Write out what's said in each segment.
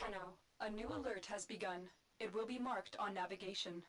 Tenno, a new alert has begun. It will be marked on navigation.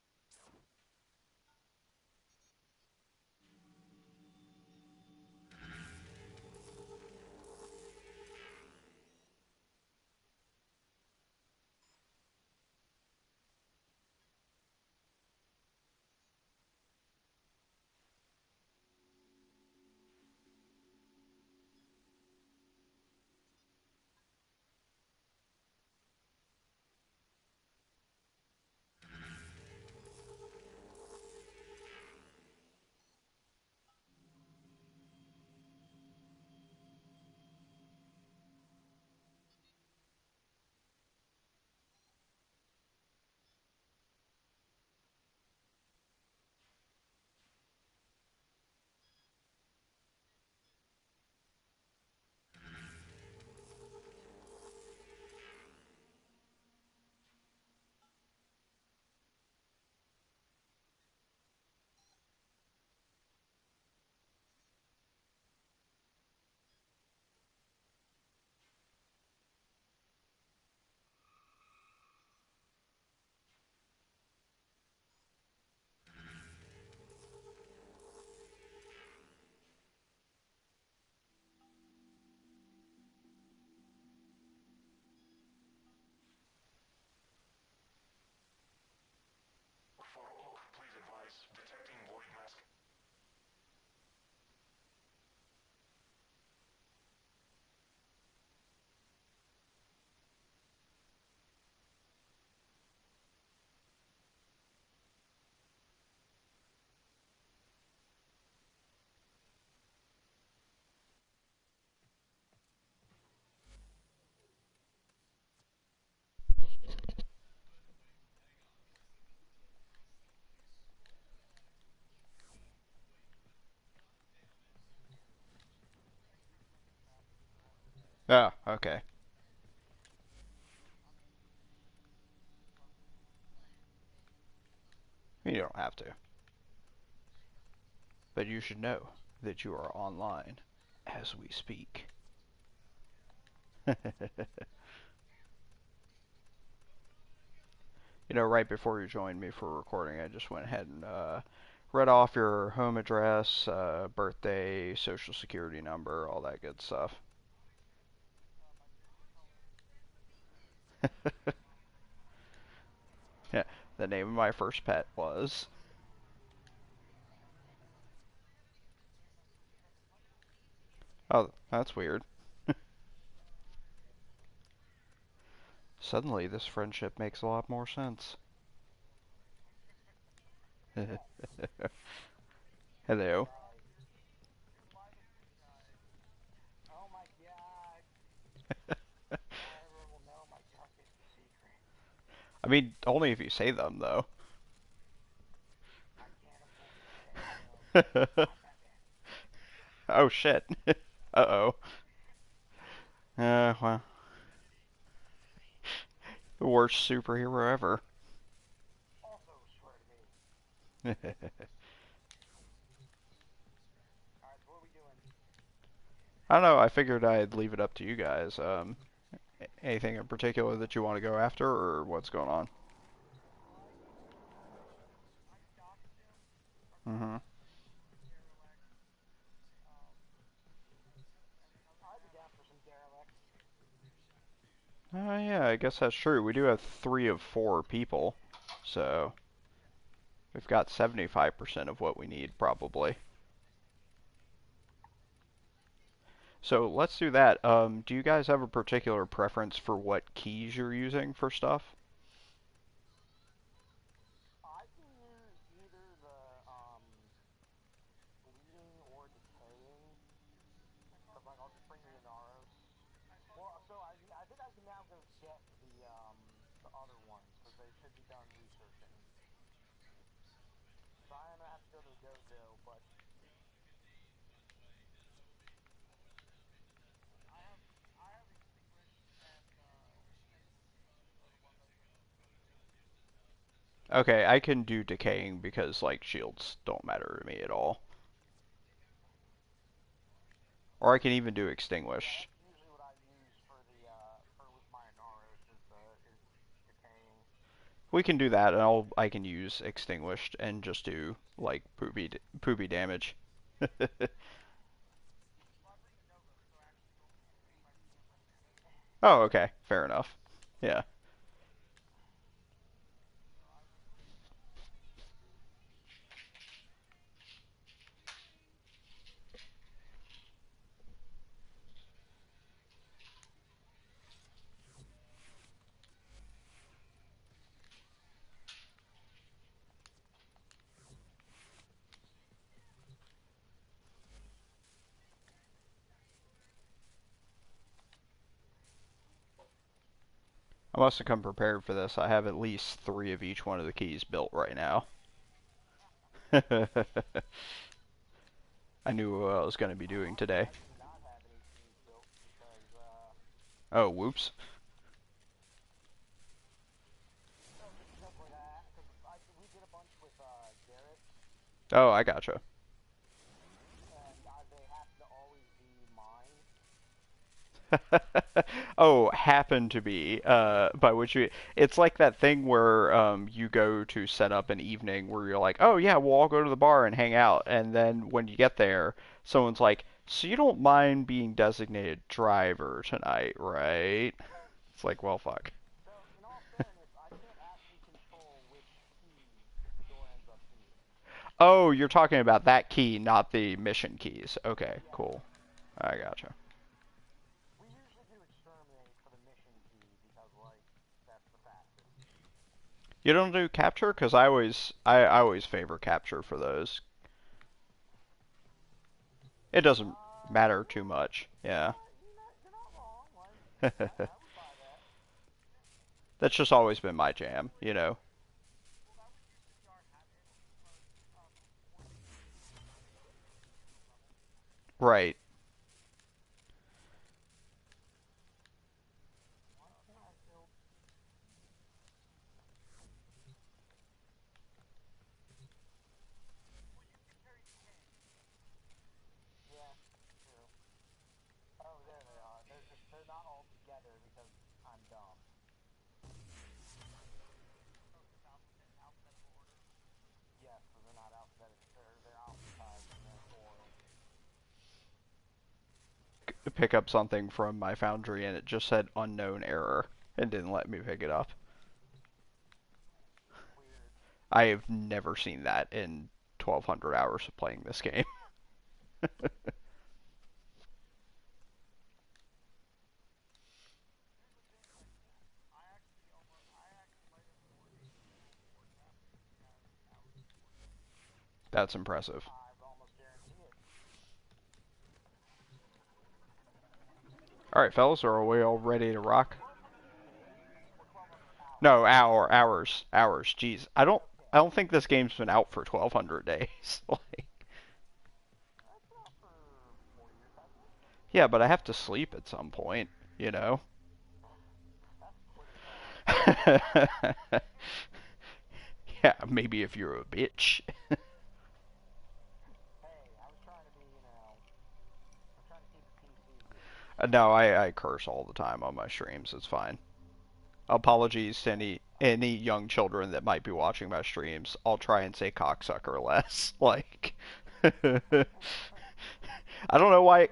For all, please advise, detecting void mask. Oh, okay. You don't have to. But you should know that you are online as we speak. You know, right before you joined me for recording, I just went ahead and read off your home address, birthday, social security number, all that good stuff. Yeah, the name of my first pet was. Oh, that's weird. Suddenly, this friendship makes a lot more sense. Hello. I mean, only if you say them, though. Oh shit. Uh-oh. Well, the worst superhero ever. I don't know, I figured I'd leave it up to you guys. Anything in particular that you want to go after, or what's going on? Mm-hmm. Yeah, I guess that's true. We do have 3 of 4 people, so we've got 75% of what we need, probably. So let's do that. Do you guys have a particular preference for what keys you're using for stuff? Okay, I can do decaying because like shields don't matter to me at all. Or I can even do extinguished. We can do that, and I can use extinguished and just do like poopy damage. Oh, okay, fair enough. Yeah. I must have come prepared for this. I have at least 3 of each one of the keys built right now. I knew what I was going to be doing today. Oh, whoops. Oh, I gotcha. Oh, happen to be. By which you, it's like that thing where you go to set up an evening where you're like, oh yeah, we'll all go to the bar and hang out, and then when you get there, someone's like, so you don't mind being designated driver tonight, right? It's like, well, fuck. Oh, you're talking about that key, not the mission keys. Okay, cool. I gotcha. You don't do capture? Because I always favor capture for those. It doesn't matter too much. Yeah. That's just always been my jam, you know. Right. Pick up something from my foundry and it just said unknown error and didn't let me pick it up. I have never seen that in 1200 hours of playing this game. That's impressive. Alright, fellas, are we all ready to rock? No, hours. Jeez, I don't think this game's been out for 1200 days. Like, yeah, but I have to sleep at some point, you know. Yeah, maybe if you're a bitch. No, I curse all the time on my streams. It's fine. Apologies to any young children that might be watching my streams. I'll try and say cocksucker less. Like, I don't know why.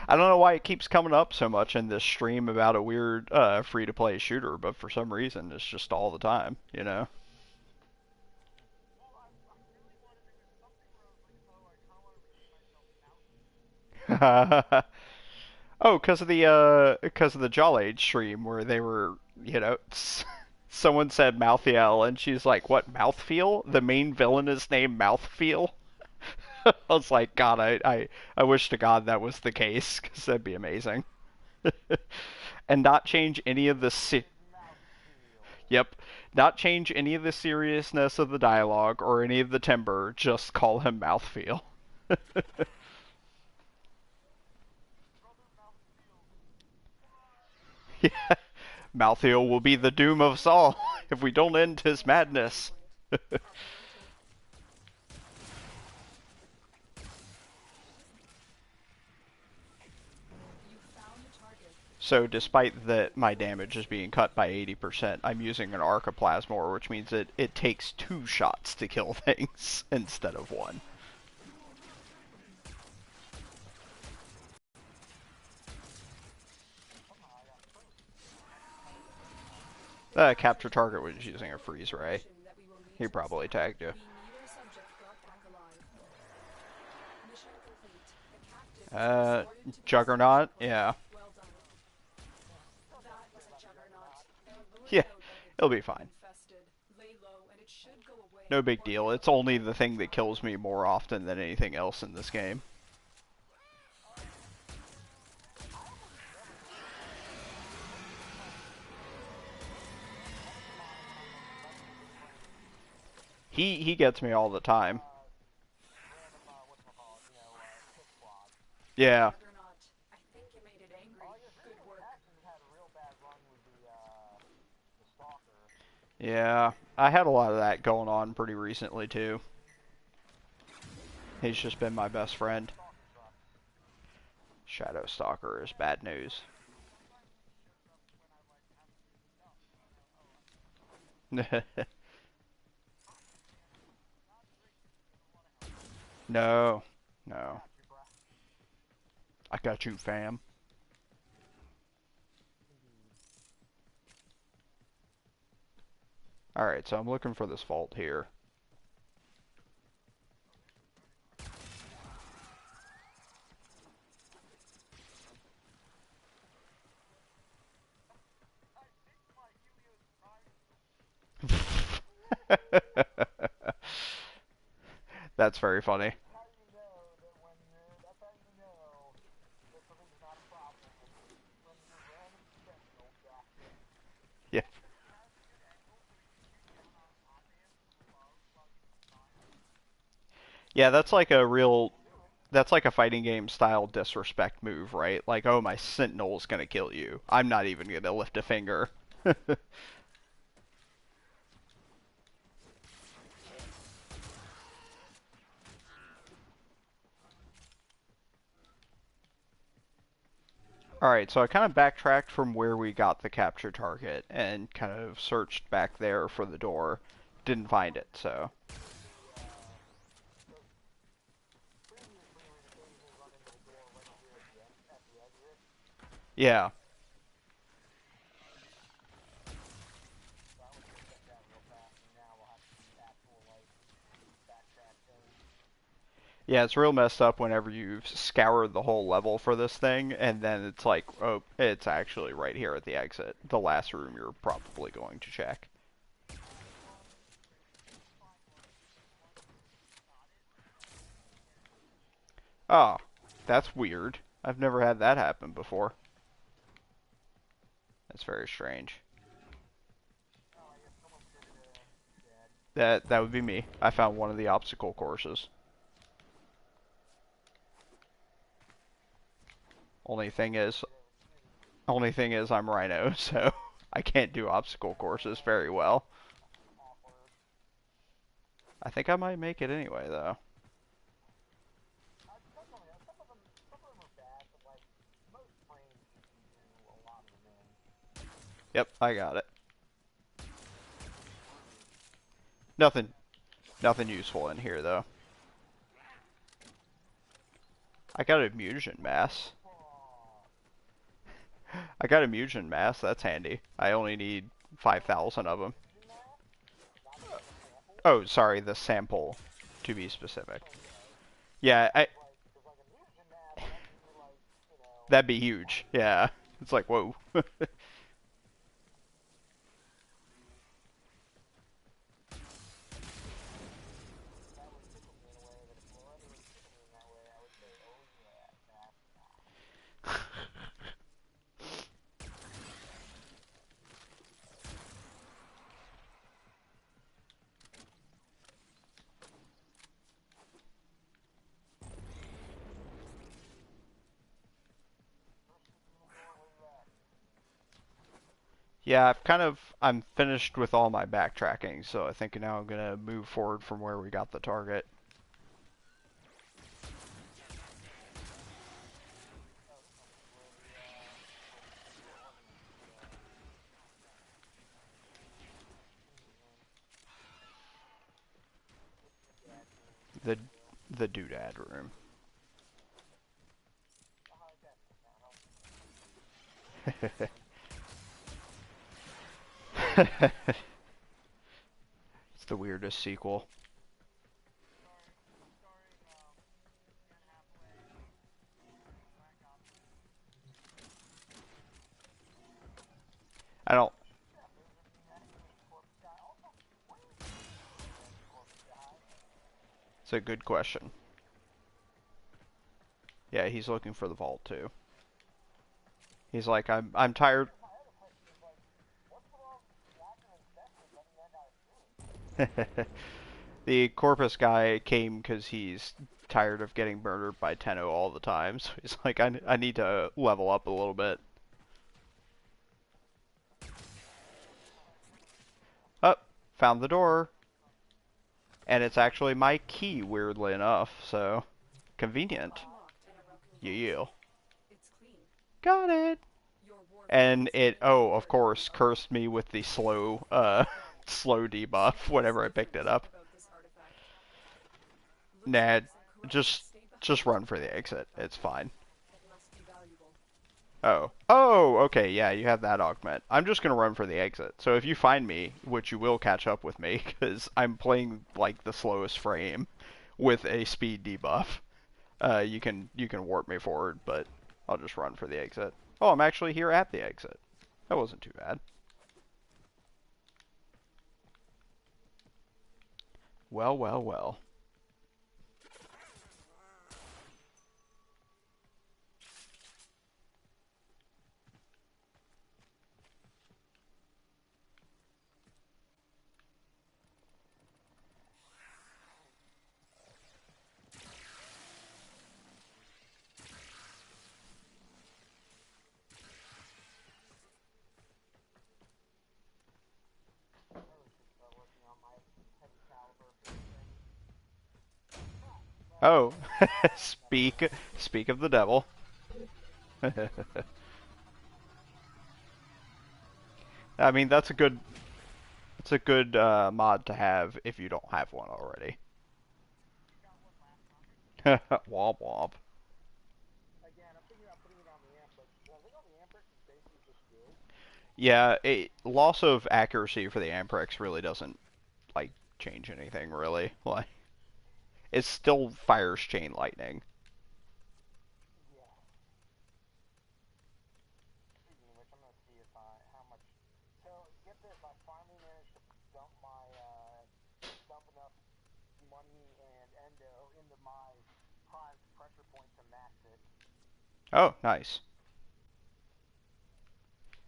I don't know why it keeps coming up so much in this stream about a weird free-to-play shooter, but for some reason it's just all the time, you know. Oh, because of the Jolly Age stream where they were, you know, someone said Mouthiel and she's like, "What, Mouthfeel? The main villain is named Mouthfeel?" I was like, God, I wish to God that was the case because that'd be amazing. And not change any of the yep, not change any of the seriousness of the dialogue or any of the timbre. Just call him Mouthfeel. Yeah, Malthael will be the doom of us all if we don't end his madness. So despite that my damage is being cut by 80%, I'm using an Arcoplasmor, which means it takes 2 shots to kill things instead of 1. Capture target was using a freeze ray. He probably tagged you. Juggernaut? Yeah. Yeah, it'll be fine. No big deal. It's only the thing that kills me more often than anything else in this game. He gets me all the time. Yeah. Yeah. I had a lot of that going on pretty recently too. He's just been my best friend. Shadow Stalker is bad news. No. No. I got you, fam. Alright, so I'm looking for this vault here. That's very funny. Yeah. Yeah, that's like a fighting game style disrespect move, right? Like, oh, my sentinel's gonna kill you. I'm not even gonna lift a finger. Alright, so I kind of backtracked from where we got the capture target and kind of searched back there for the door. Didn't find it, so. Yeah. Yeah, it's real messed up whenever you've scoured the whole level for this thing, and then it's like, oh, it's actually right here at the exit. The last room you're probably going to check. Oh, that's weird. I've never had that happen before. That's very strange. That would be me. I found one of the obstacle courses. Only thing is, I'm Rhino, so I can't do obstacle courses very well. I think I might make it anyway, though. Yep, I got it. Nothing, nothing useful in here, though. I got a mutagen mass. I got a mutagen mass. That's handy. I only need 5,000 of them. Oh, sorry, the sample, to be specific. Yeah, that'd be huge. Yeah, it's like whoa. Yeah, I'm finished with all my backtracking, so I think now I'm gonna move forward from where we got the target. The the doodad room. It's the weirdest sequel. I don't. It's a good question. Yeah, he's looking for the vault too. He's like, I'm tired. The Corpus guy came because he's tired of getting murdered by Tenno all the time. So he's like, I need to level up a little bit. Oh, found the door. And it's actually my key, weirdly enough. So, convenient. Yeah. Got it. And it, oh, of course, cursed me with the slow, slow debuff whenever I picked it up. Nah, just, just run for the exit. It's fine. Oh. Oh, okay, yeah, you have that augment. I'm just gonna run for the exit. So if you find me, which you will catch up with me, because I'm playing, like, the slowest frame with a speed debuff, you can warp me forward, but I'll just run for the exit. Oh, I'm actually here at the exit. That wasn't too bad. Well, well, well. Oh, speak of the devil. I mean, that's a good mod to have if you don't have one already. Womp womp. Yeah, loss of accuracy for the Amprex really doesn't like change anything really. Like it still fires chain lightning. Oh, nice.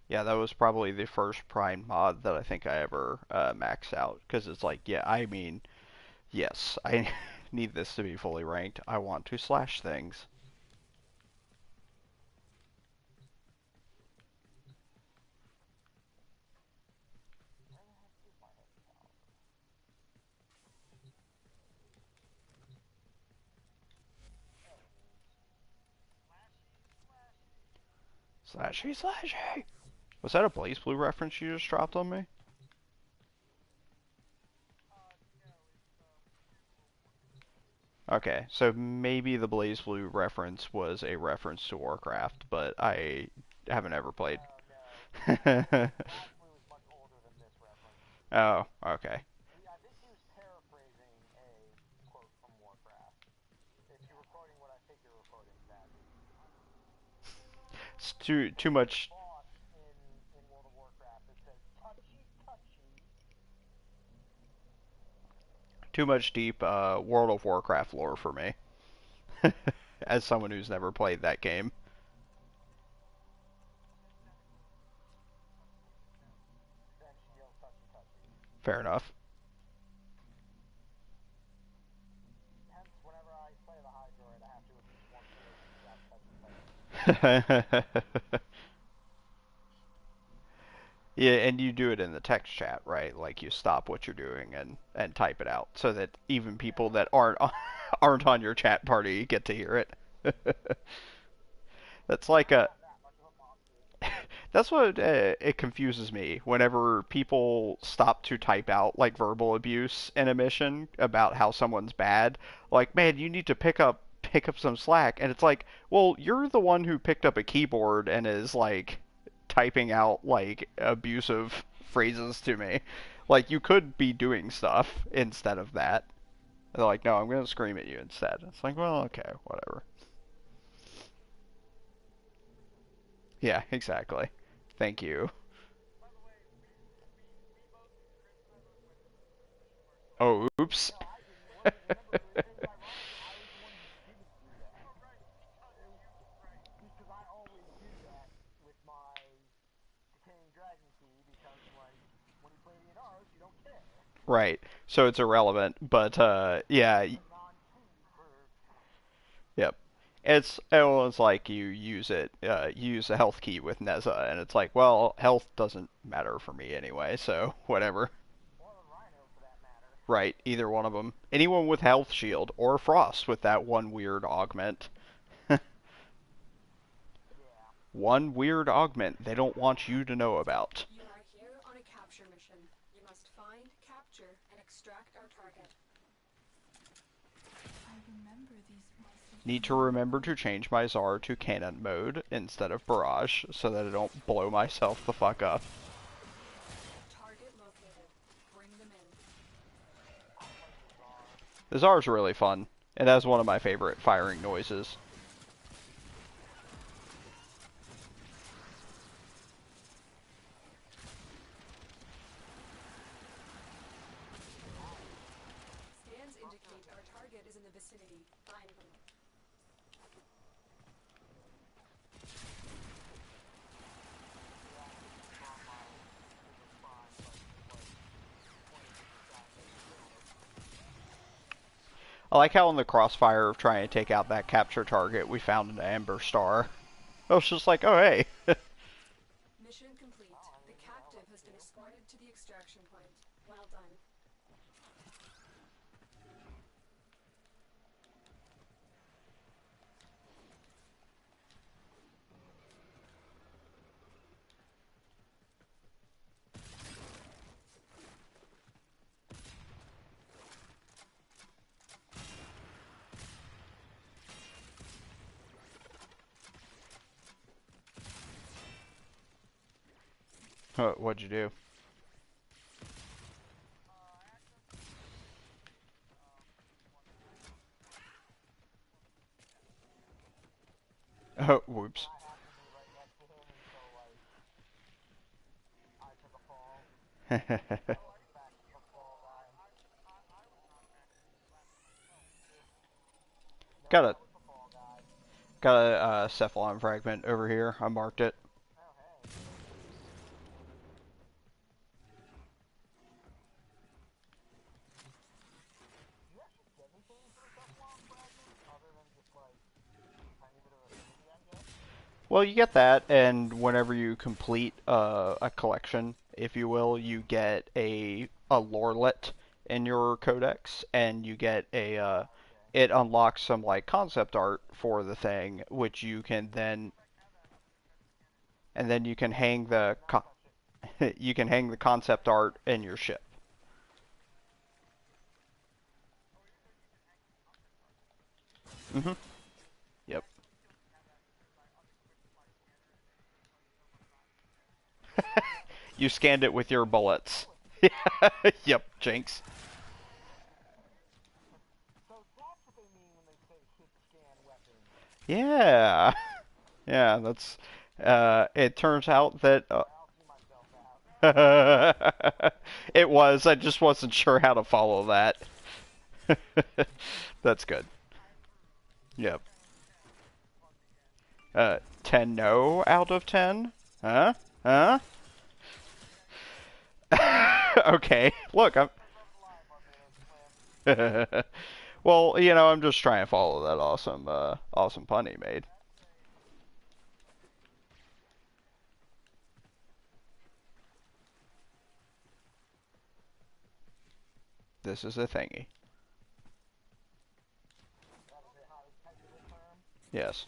Yeah, that was probably the first Prime mod that I think I ever maxed out because it's like, yeah, I mean, yes, I need this to be fully ranked. I want to slash things. Slashy, slashy. Was that a Blaze Blue reference you just dropped on me? Okay, so maybe the Blaze Blue reference was a reference to Warcraft, but I haven't ever played. Oh, okay. It's too much deep World of Warcraft lore for me. As someone who's never played that game. Fair enough. Yeah, and you do it in the text chat, right? Like you stop what you're doing and type it out so that even people that aren't on your chat party get to hear it. That's like a That's what it confuses me whenever people stop to type out like verbal abuse in a mission about how someone's bad. Like, man, you need to pick up some slack, and it's like, well, you're the one who picked up a keyboard and is like typing out like abusive phrases to me. Like, you could be doing stuff instead of that. They're like, no, I'm gonna scream at you instead. It's like, well, okay, whatever. Yeah, exactly. Thank you. Oh, oops. Right. So it's irrelevant, but yeah, yep. It's like you use a health key with Neza, and it's like, well, health doesn't matter for me anyway, so whatever. Right, either one of them. Anyone with health shield or frost with that one weird augment. One weird augment they don't want you to know about. You are here on a capture mission. You must find, capture, and extract our target. I remember these messages. Need to remember to change my Czar to cannon mode instead of barrage so that I don't blow myself the fuck up. Target located. Bring them in. The Czar's really fun. It has one of my favorite firing noises. Scans indicate our target is in the vicinity. Find them. I like how in the crossfire of trying to take out that capture target, we found an Amber Star. I was just like, oh hey. Mission complete. The captive has been escorted to the extraction point. Well done. What'd you do? Oh, whoops. got a got a cephalon fragment over here. I marked it. Well, you get that, and whenever you complete a collection, if you will, you get a lorelet in your codex, and you get it unlocks some like concept art for the thing, which you can then and then you can hang you can hang the concept art in your ship. hmm Yep. You scanned it with your bullets. Yep, Jinx. Yeah. Yeah, that's it turns out that it was. I just wasn't sure how to follow that. That's good. Yep. 10 no out of 10? Huh? Huh? Okay. Look, I'm well, I'm just trying to follow that awesome pun he made. This is a thingy. Yes.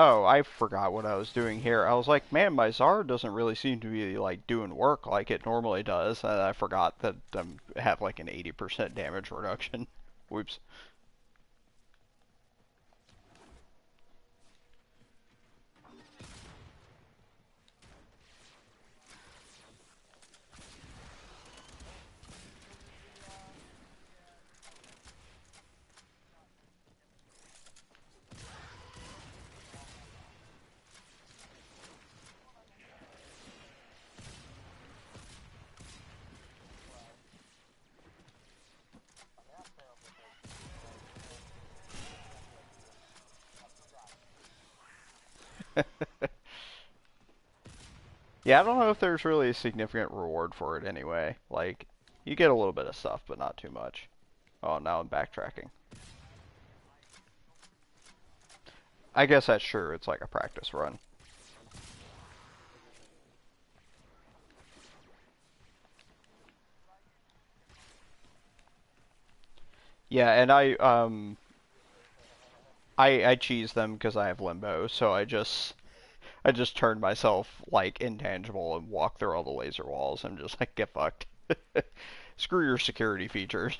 Oh, I forgot what I was doing here. I was like, man, my Zard doesn't really seem to be like doing work like it normally does, and I forgot that I have like an 80% damage reduction. Whoops. Yeah, I don't know if there's really a significant reward for it anyway. Like, you get a little bit of stuff, but not too much. Oh, now I'm backtracking. I guess that's sure. It's like a practice run. Yeah, and I cheese them because I have limbo, so I just turn myself like intangible and walk through all the laser walls. I'm just like, get fucked. Screw your security features.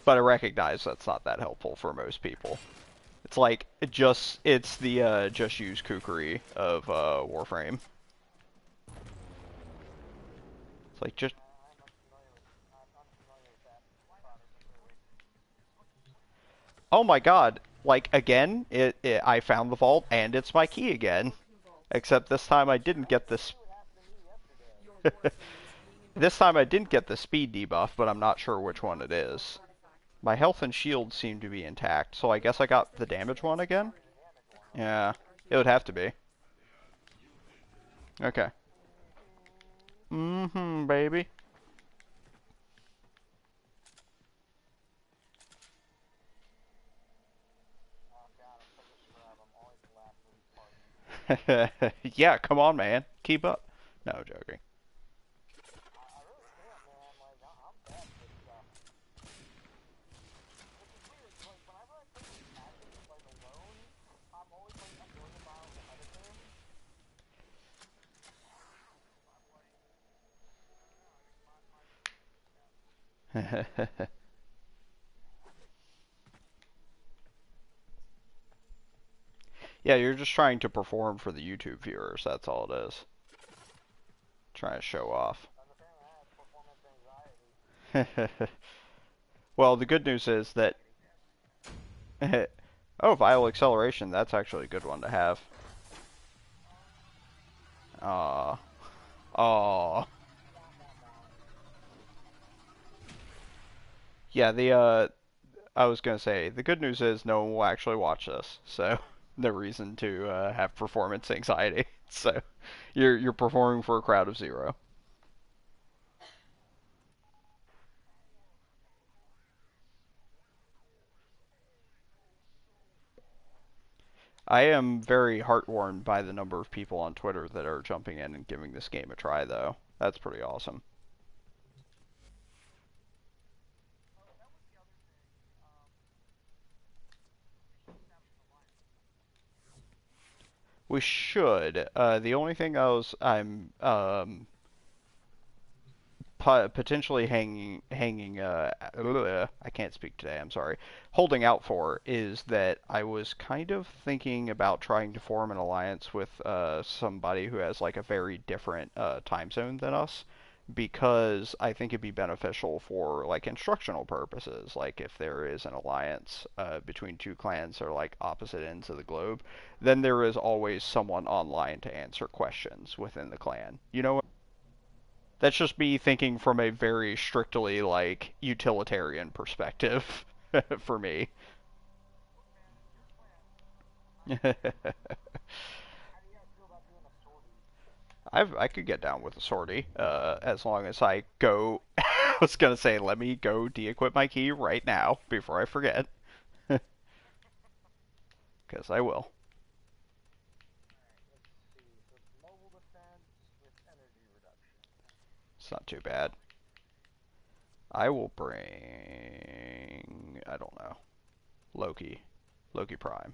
But I recognize that's not that helpful for most people. It's like it's the just use kookery of Warframe. It's like just oh my god, like again, I found the vault and it's my key again. Broken vault. Except this time I didn't get this. Your Warframe is being This invaded. time I didn't get the speed debuff, but I'm not sure which one it is. Artifact. My health and shield seem to be intact, so I guess I got the damage one again? The Yeah, Covenant are it would here. have to be. Okay. Mm-hmm, baby. Yeah, come on, man. Keep up. No, joking. Yeah, you're just trying to perform for the YouTube viewers, that's all it is. Trying to show off. Well, the good news is that oh, vial acceleration, that's actually a good one to have. Aw. Aw. Yeah, I was gonna say, the good news is no one will actually watch this, so no reason to have performance anxiety. So you're performing for a crowd of zero. I am very heartwarmed by the number of people on Twitter that are jumping in and giving this game a try, though. That's pretty awesome. We should. The only thing I'm potentially I can't speak today, I'm sorry, holding out for is that I was kind of thinking about trying to form an alliance with somebody who has like a very different time zone than us, because I think it'd be beneficial for like instructional purposes. Like if there is an alliance between two clans that are like opposite ends of the globe, then there is always someone online to answer questions within the clan. You know, that's just me thinking from a very strictly like utilitarian perspective for me. I could get down with a sortie as long as I go. I was gonna say, let me go de-equip my key right now before I forget, because I will. It's not too bad. I will bring. I don't know. Loki. Loki Prime.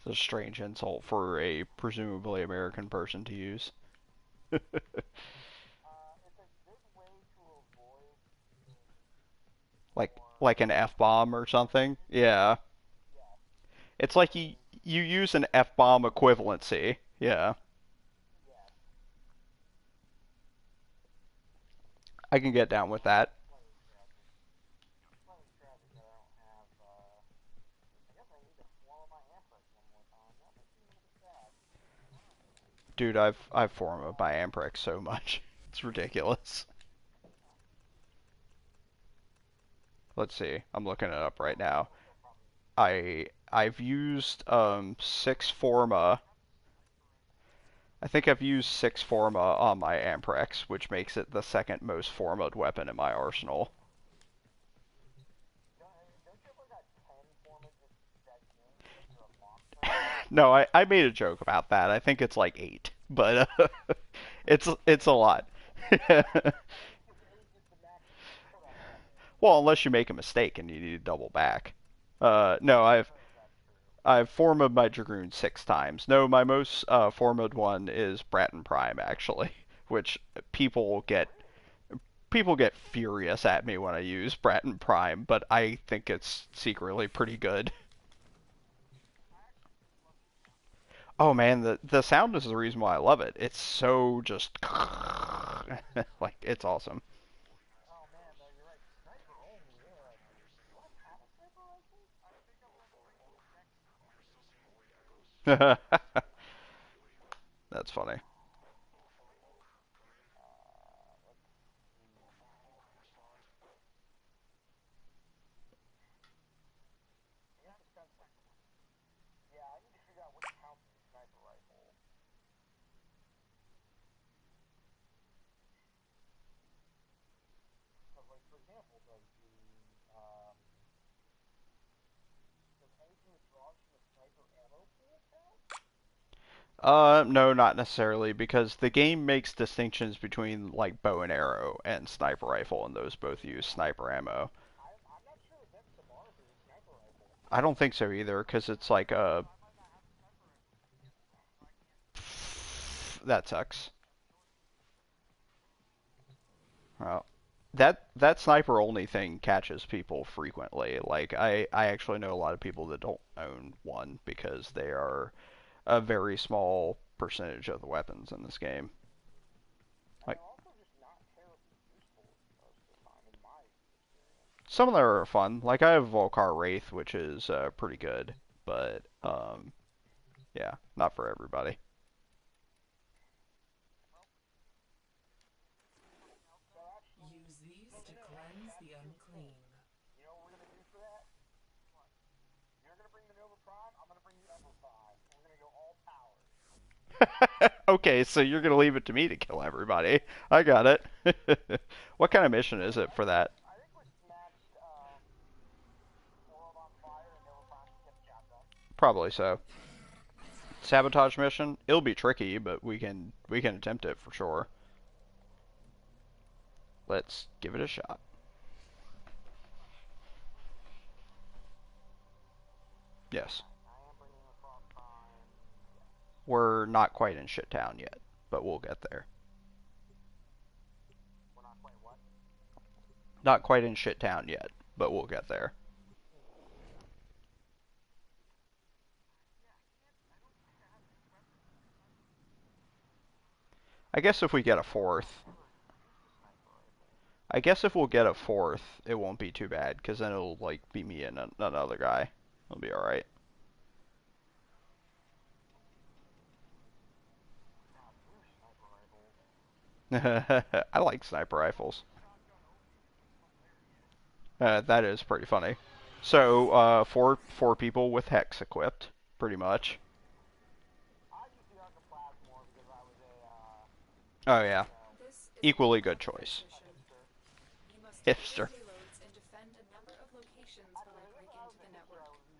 It's a strange insult for a presumably American person to use. Like an F bomb or something. Yeah. It's like you use an F bomb equivalency. Yeah. I can get down with that. Dude, I've formed my Amprex so much. It's ridiculous. Let's see. I'm looking it up right now. I've used six Forma. I think I've used six Forma on my Amprex, which makes it the second most Forma'd weapon in my arsenal. No, I made a joke about that. I think it's like eight, but it's a lot. Well, unless you make a mistake and you need to double back. No, I've formed my Dragoon six times. No, my most formed one is Bratton Prime actually, which people get furious at me when I use Bratton Prime, but I think it's secretly pretty good. Oh man, the sound is the reason why I love it. It's so just like it's awesome. That's funny. No, not necessarily, because the game makes distinctions between like bow and arrow and sniper rifle, and those both use sniper ammo. I don't think so either, because it's like that sucks. Well, that sniper only thing catches people frequently. Like I actually know a lot of people that don't own one because they are a very small percentage of the weapons in this game. Like some of them are fun. Like I have Volcar Wraith, which is pretty good, but yeah, not for everybody. Use these to cleanse the unclean. Okay, so you're gonna leave it to me to kill everybody. I got it. What kind of mission is it for that? Probably so. Sabotage mission. It'll be tricky, but we can attempt it for sure. Let's give it a shot. Yes. We're not quite in shit town yet, but we'll get there. Not quite in shit town yet, but we'll get there. I guess if we get a fourth. I guess if we'll get a fourth, it won't be too bad, because then it'll, like, be me and another guy. It'll be alright. I like sniper rifles. That is pretty funny. So, four people with Hex equipped, pretty much. Oh yeah, This is a equally good complex choice. mission. You must deliver Hipster. payloads and defend a number of locations while I break into the network. Be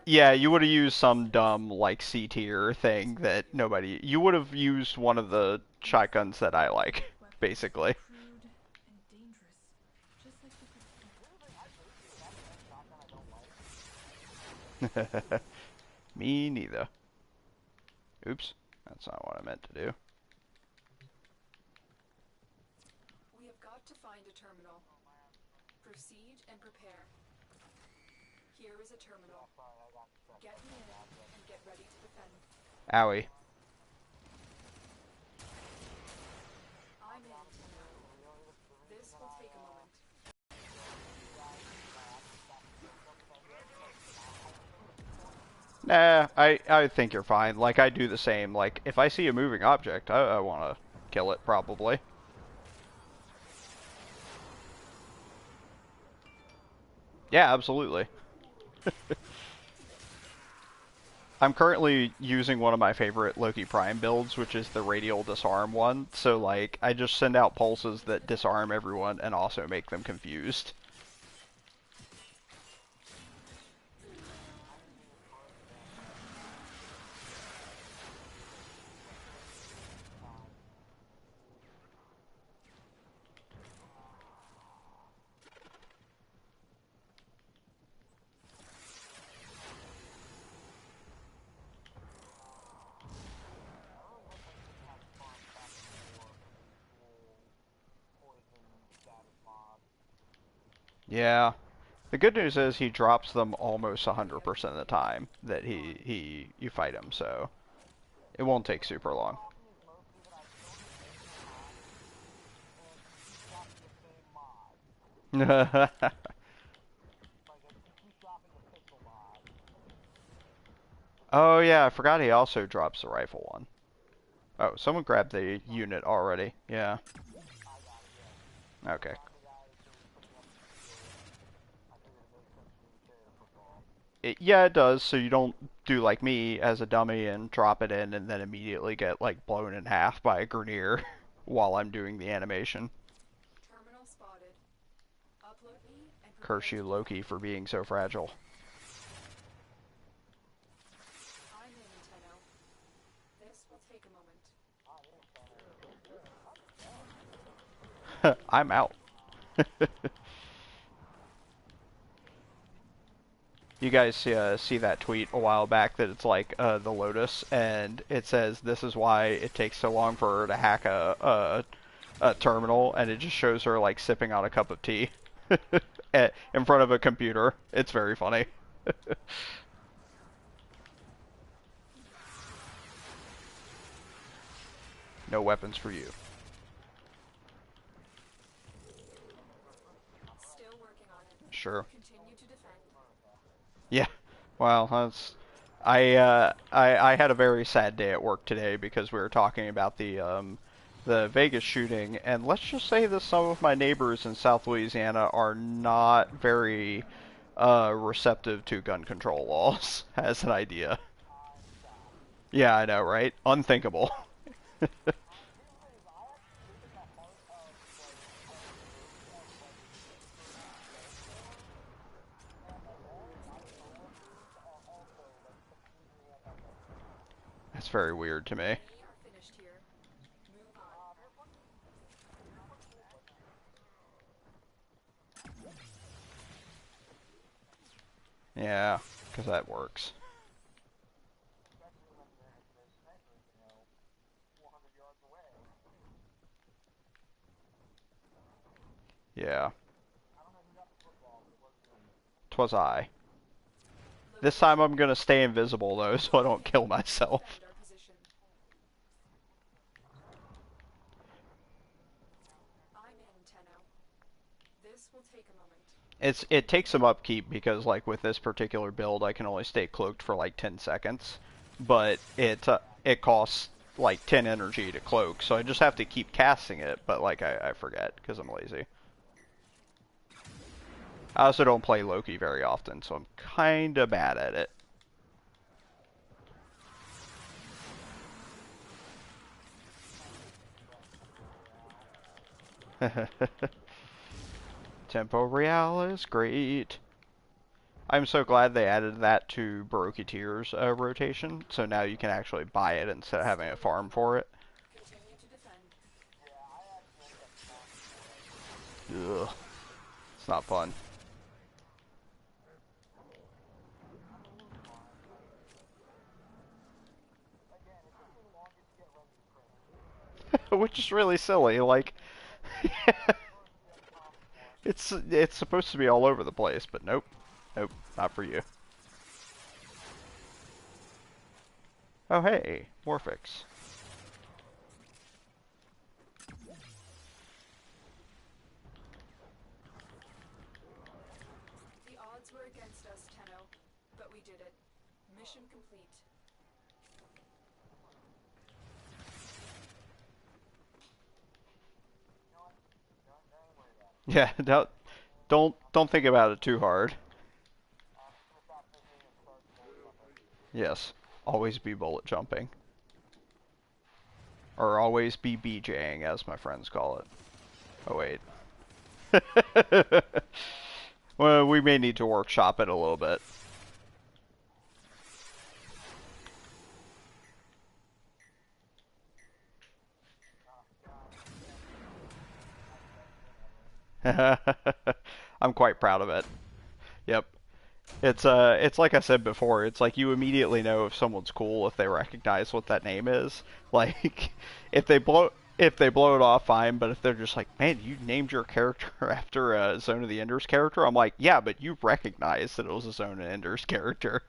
Yeah, prepared you would for have used some resistance. dumb, like, C tier thing that nobody. You would have used one of the shotguns that I like, basically. Crude and dangerous, just like the Me neither. Oops, that's not what I meant to do. We have got to find a terminal. Proceed and prepare. Here is a terminal. Get me in and get ready to defend. Owie. I'm in, Tenno. This will take a moment. Nah, I think you're fine. Like, I do the same. Like, if I see a moving object, I want to kill it, probably. Yeah, absolutely. I'm currently using one of my favorite Loki Prime builds, which is the radial disarm one. So, like, I just send out pulses that disarm everyone and also make them confused. Yeah. The good news is he drops them almost 100% of the time that you fight him, so it won't take super long. Oh yeah, I forgot he also drops the rifle one. Oh, someone grabbed the unit already. Yeah. Okay. Yeah, it does, so you don't do like me as a dummy and drop it in and then immediately get like blown in half by a grenadier while I'm doing the animation. Terminal spotted. Upload me and prepare Curse to you, defend. Loki, for being so fragile. I'm in, Tenno. This will take a moment. I'm out. You guys see that tweet a while back that it's like the Lotus, and it says this is why it takes so long for her to hack a terminal, and it just shows her like sipping on a cup of tea in front of a computer. It's very funny. No weapons for you. Still working on it. Sure. Continue to defend. Yeah. Well, that's. I had a very sad day at work today because we were talking about the Vegas shooting, and let's just say that some of my neighbors in South Louisiana are not very receptive to gun control laws as an idea. Yeah, I know, right? Unthinkable. That's very weird to me. We are finished here. Move on. Yeah, because that works. Yeah. 'Twas I. This time I'm gonna stay invisible though, so I don't kill myself. Defend our position. I'm in, Tenno. This will take a moment. It takes some upkeep because like with this particular build, I can only stay cloaked for like 10 seconds, but it costs like 10 energy to cloak, so I just have to keep casting it. But like I forget because I'm lazy. I also don't play Loki very often, so I'm kinda bad at it. Tempo Real is great. I'm so glad they added that to Baroque Tier's rotation, so now you can actually buy it instead of having a farm for it. Continue to defend. Ugh. It's not fun. Which is really silly, like... it's supposed to be all over the place, but nope. Nope, not for you. Oh hey, Warfix. The odds were against us, Tenno, but we did it. Mission complete. Yeah, don't think about it too hard. Yes, always be bullet jumping. Or always be BJing, as my friends call it. Oh wait. Well, we may need to workshop it a little bit. I'm quite proud of it. Yep. It's like I said before, it's like you immediately know if someone's cool if they recognize what that name is. Like if they blow it off, fine, but if they're just like, man, you named your character after a Zone of the Enders character, I'm like, yeah, but you recognize that it was a Zone of the Enders character.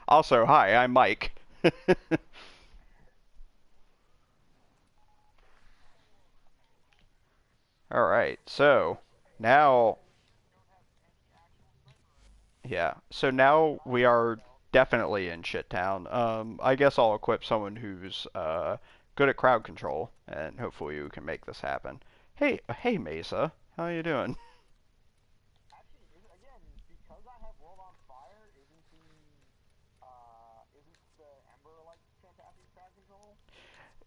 Also, hi, I'm Mike. Alright, so now yeah, so now we are definitely in shit town. I guess I'll equip someone who's good at crowd control, and hopefully we can make this happen. Hey, Mesa, how you doing?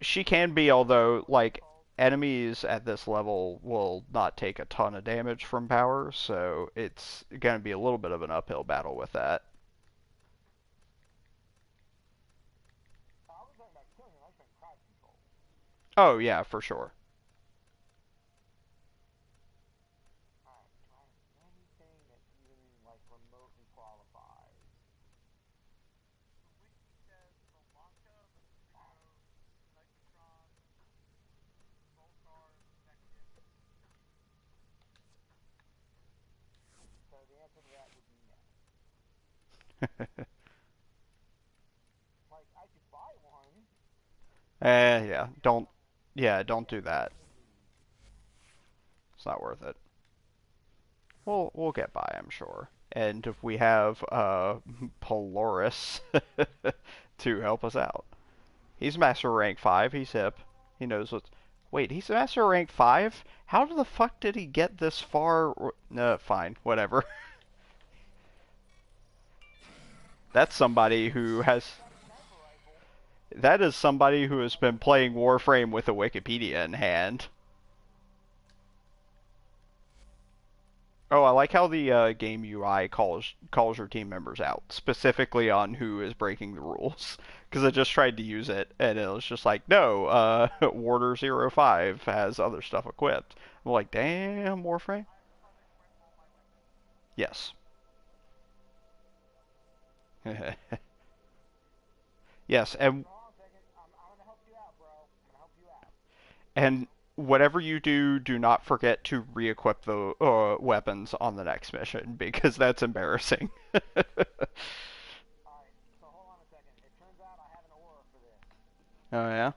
She can be, although like enemies at this level will not take a ton of damage from power, so it's gonna be a little bit of an uphill battle with that. Oh yeah, for sure. Don't do that. It's not worth it. We'll get by, I'm sure. And if we have Polaris to help us out. He's Master Rank 5, he's hip. He knows what's... Wait, he's Master Rank 5? How the fuck did he get this far? No, fine, whatever. That's somebody who has... That is somebody who has been playing Warframe with a Wikipedia in hand. Oh, I like how the game UI calls your team members out specifically on who is breaking the rules. Because I just tried to use it and it was just like, no, Warder 05 has other stuff equipped. I'm like, damn, Warframe. Yes. Yes, and whatever you do, do not forget to re-equip the weapons on the next mission because that's embarrassing. Oh yeah.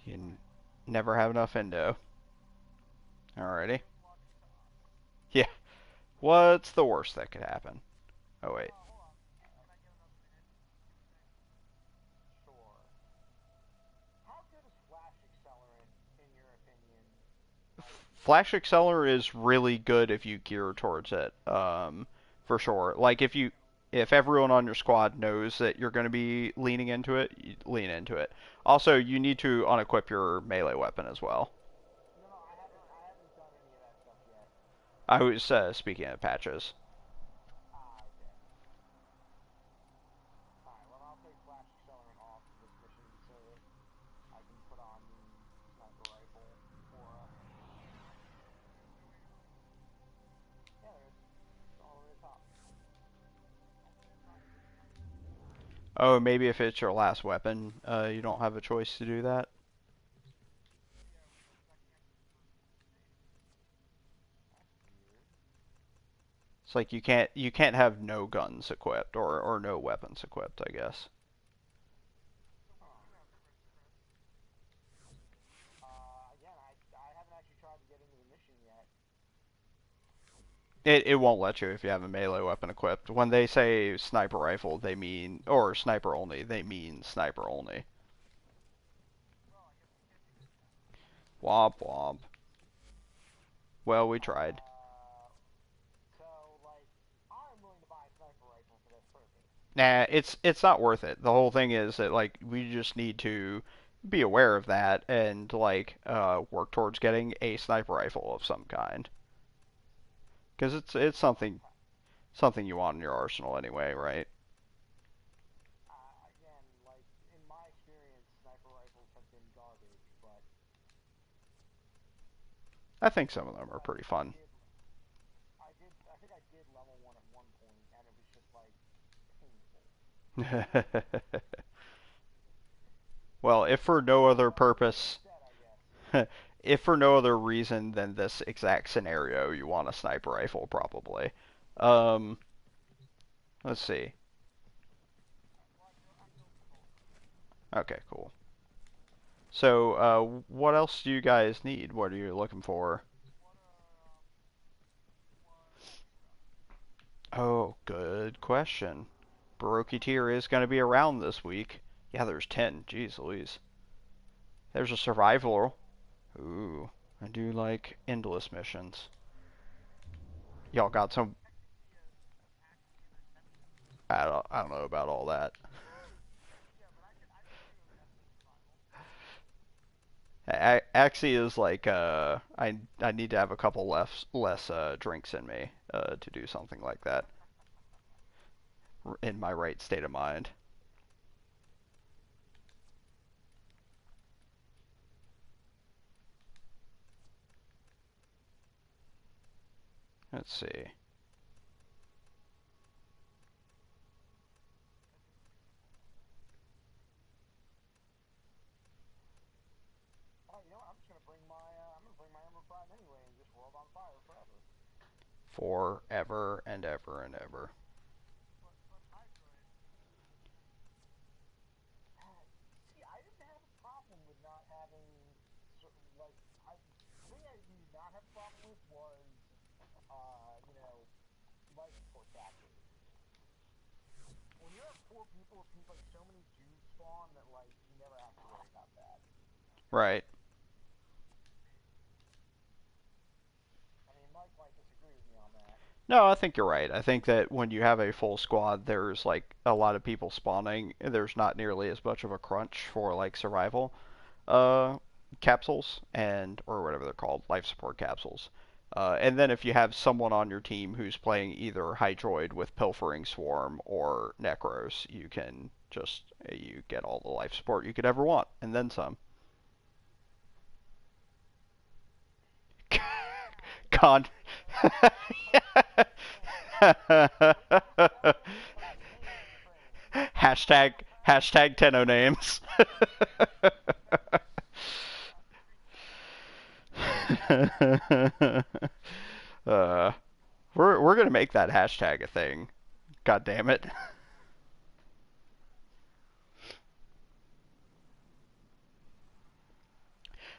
You never have enough endo. Alrighty. Yeah. What's the worst that could happen? Oh wait. Flash Acceler is really good if you gear towards it. For sure. Like if everyone on your squad knows that you're going to be leaning into it, you lean into it. Also, you need to unequip your melee weapon as well. I was speaking of patches. Oh, maybe if it's your last weapon, you don't have a choice to do that. It's like you can't have no guns equipped or no weapons equipped, I guess. It won't let you if you have a melee weapon equipped. When they say sniper rifle, they mean or sniper only, they mean sniper only. Womp womp. Well, we tried. Nah, it's not worth it. The whole thing is that like we just need to be aware of that and like work towards getting a sniper rifle of some kind because it's something you want in your arsenal anyway, right? I think some of them are pretty fun. Well, if for no other purpose, if for no other reason than this exact scenario, you want a sniper rifle, probably. Um, let's see. Okay, cool. So, what else do you guys need? What are you looking for? Oh, good question. Baroque tier is going to be around this week. Yeah, there's 10. Jeez Louise. There's a survival. Ooh, I do like endless missions. Y'all got some. I don't know about all that. Axie is like I need to have a couple less drinks in me to do something like that in my right state of mind. Let's see. Forever and ever and ever. Right. No, I think you're right. I think that when you have a full squad, there's like a lot of people spawning. There's not nearly as much of a crunch for like survival uh, capsules and or whatever they're called, life support capsules. And then if you have someone on your team who's playing either Hydroid with Pilfering Swarm or Necros, you can just you get all the life support you could ever want, and then some. Con. hashtag Tenno names. uh, we're gonna make that hashtag a thing. God damn it.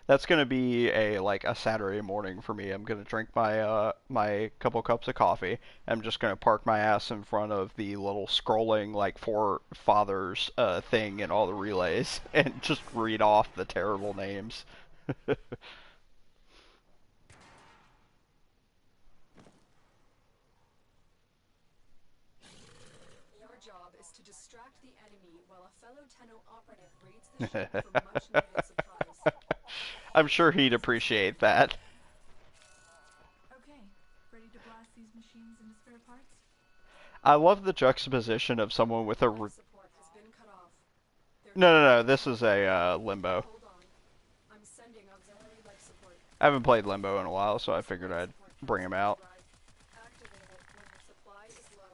That's gonna be a Saturday morning for me. I'm gonna drink my couple cups of coffee. I'm just gonna park my ass in front of the little scrolling like four fathers thing in all the relays and just read off the terrible names. Your job is to distract the enemy while a fellow Tenno operative raids the ship for much needed supplies. I'm sure he'd appreciate that. Okay, ready to blast these machines into spare parts? I love the juxtaposition of someone with a. Life support has been cut off. No. This is a Limbo. Hold on. I'm sending auxiliary life support. I haven't played Limbo in a while, so I figured I'd bring him out. Activate it when your supply is low.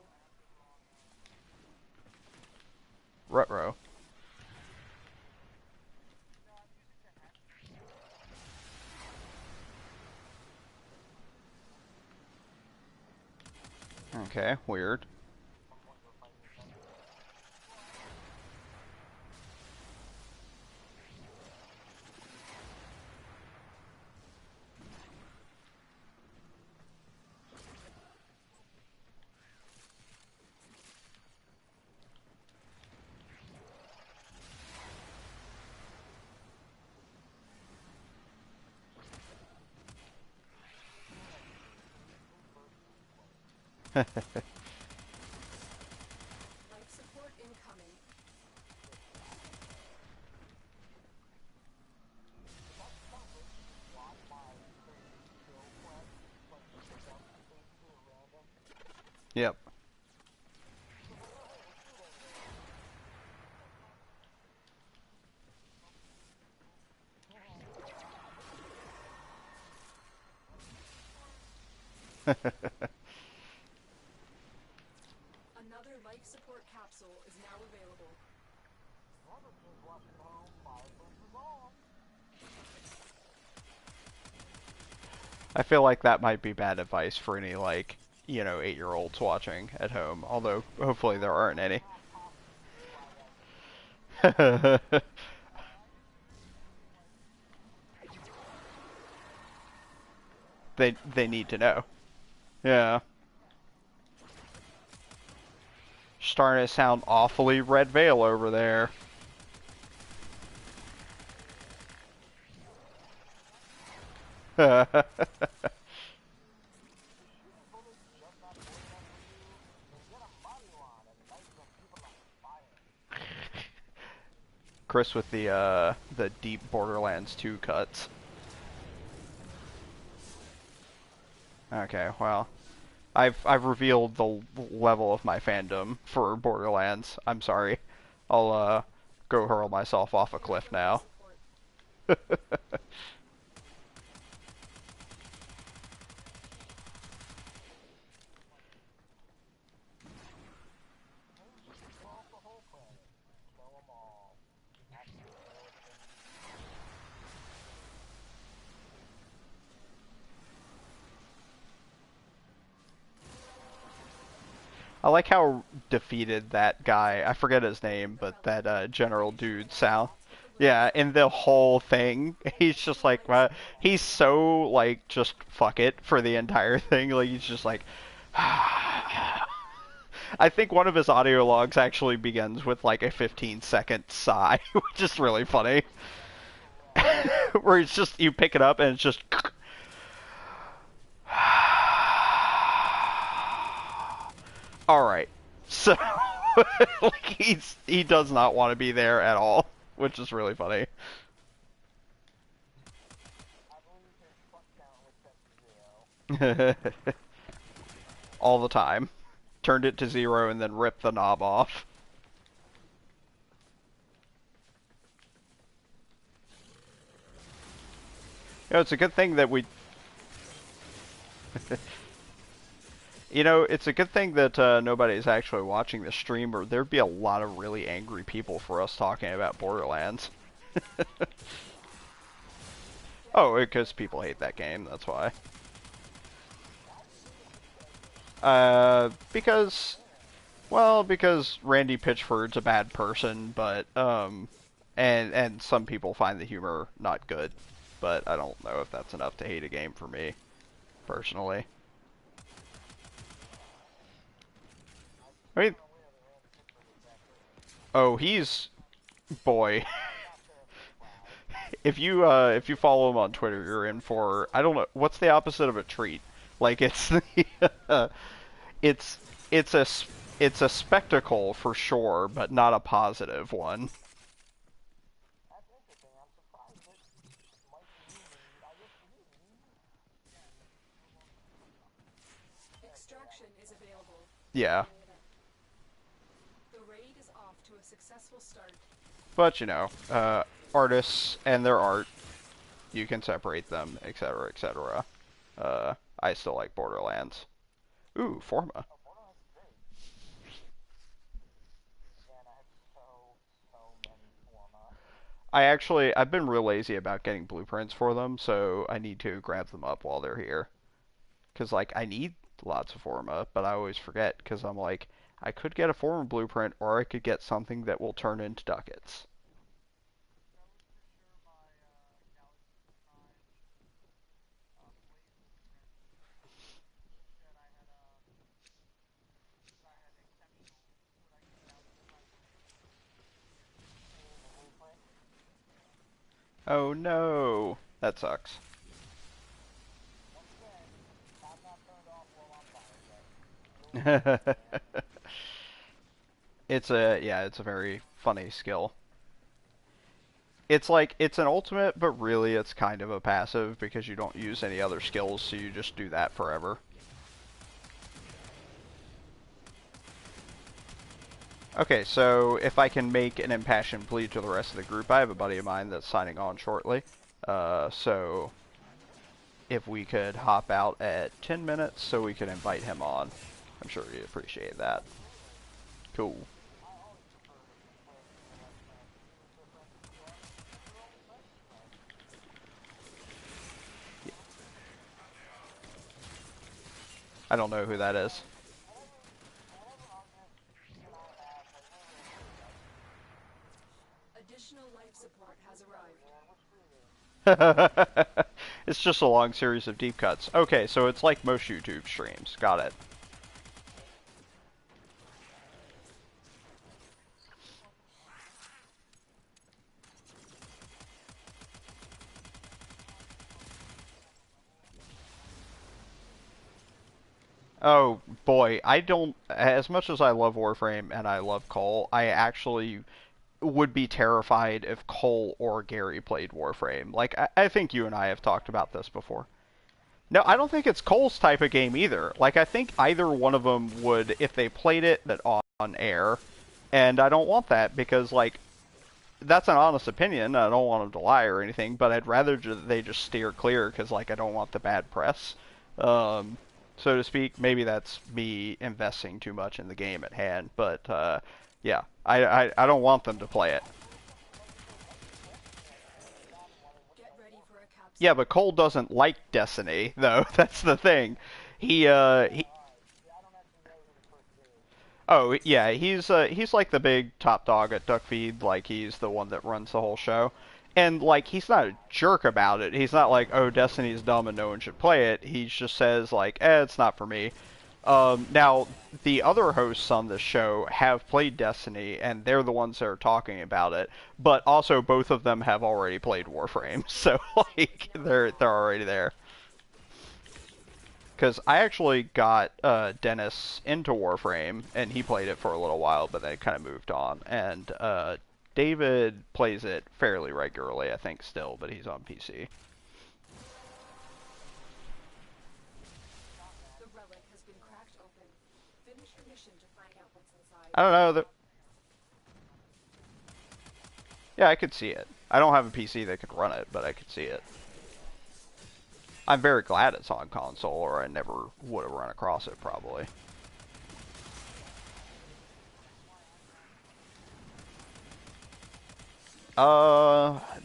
Ruh-roh. Okay, weird. Life support incoming. Yep. Another life support capsule is now available. I feel like that might be bad advice for any, 8-year-olds watching at home, although hopefully there aren't any. They need to know. Yeah. Starting to sound awfully Red Veil over there. Chris with the deep Borderlands 2 cuts. Okay, well, I've revealed the level of my fandom for Borderlands. I'm sorry. I'll go hurl myself off a cliff now. I like how defeated that guy, I forget his name, but that general dude sound. Yeah, in the whole thing, he's just like, he's so, just fuck it for the entire thing. Like, he's just like, I think one of his audio logs actually begins with, a 15-second sigh, which is really funny. Where it's just, you pick it up and it's just... Alright, so he does not want to be there at all, which is really funny. All the time. Turned it to 0 and then ripped the knob off. You know, it's a good thing that we... You know, it's a good thing that nobody's actually watching the stream, or there'd be a lot of really angry people for us talking about Borderlands. Oh, because people hate that game, that's why. Because... Well, because Randy Pitchford's a bad person, but, and some people find the humor not good. But I don't know if that's enough to hate a game for me, personally. I mean... Oh, he's... Boy. If you follow him on Twitter, you're in for... I don't know, what's the opposite of a treat? Like, it's the... it's a spectacle for sure, but not a positive one. Extraction is available. Yeah. The raid is off to a successful start. But, you know, artists and their art, you can separate them, etc., etc. I still like Borderlands. Ooh, Forma. I've been real lazy about getting blueprints for them, so I need to grab them up while they're here. Because, like, I need lots of Forma, but I always forget, because I'm like, I could get a Forma blueprint, or I could get something that will turn into ducats. Oh no! That sucks. It's a very funny skill. It's like, it's an ultimate, but really it's kind of a passive because you don't use any other skills, so you just do that forever. Okay, so if I can make an impassioned plea to the rest of the group, I have a buddy of mine that's signing on shortly. So if we could hop out at 10 minutes so we could invite him on, I'm sure he'd appreciate that. Cool. I don't know who that is. Additional life support has arrived. It's just a long series of deep cuts. Okay, so it's like most YouTube streams. Got it. Oh boy, I don't. As much as I love Warframe and I love Cole, I actually would be terrified if Cole or Gary played Warframe. Like, I think you and I have talked about this before. No, I don't think it's Cole's type of game either. Like, I think either one of them would, if they played it, that on air. And I don't want that because, like, that's an honest opinion. I don't want them to lie or anything, but I'd rather they just steer clear because, like, I don't want the bad press, so to speak. Maybe that's me investing too much in the game at hand, but yeah, I don't want them to play it. Get ready for a capsule. Yeah, but Cole doesn't like Destiny, though. That's the thing. He Oh, yeah, he's like the big top dog at Duckfeed, like he's the one that runs the whole show. And like he's not a jerk about it. He's not like, "Oh, Destiny's dumb and no one should play it." He just says like, it's not for me." Now the other hosts on this show have played Destiny and they're the ones that are talking about it, but also both of them have already played Warframe. So like they're already there. Because I actually got Dennis into Warframe, and he played it for a little while, but then kind of moved on. And David plays it fairly regularly, I think, still, but he's on PC. mission to find out what's inside. I don't know. Yeah, I could see it. I don't have a PC that could run it, but I could see it. I'm very glad it's on console, or I never would have run across it, probably.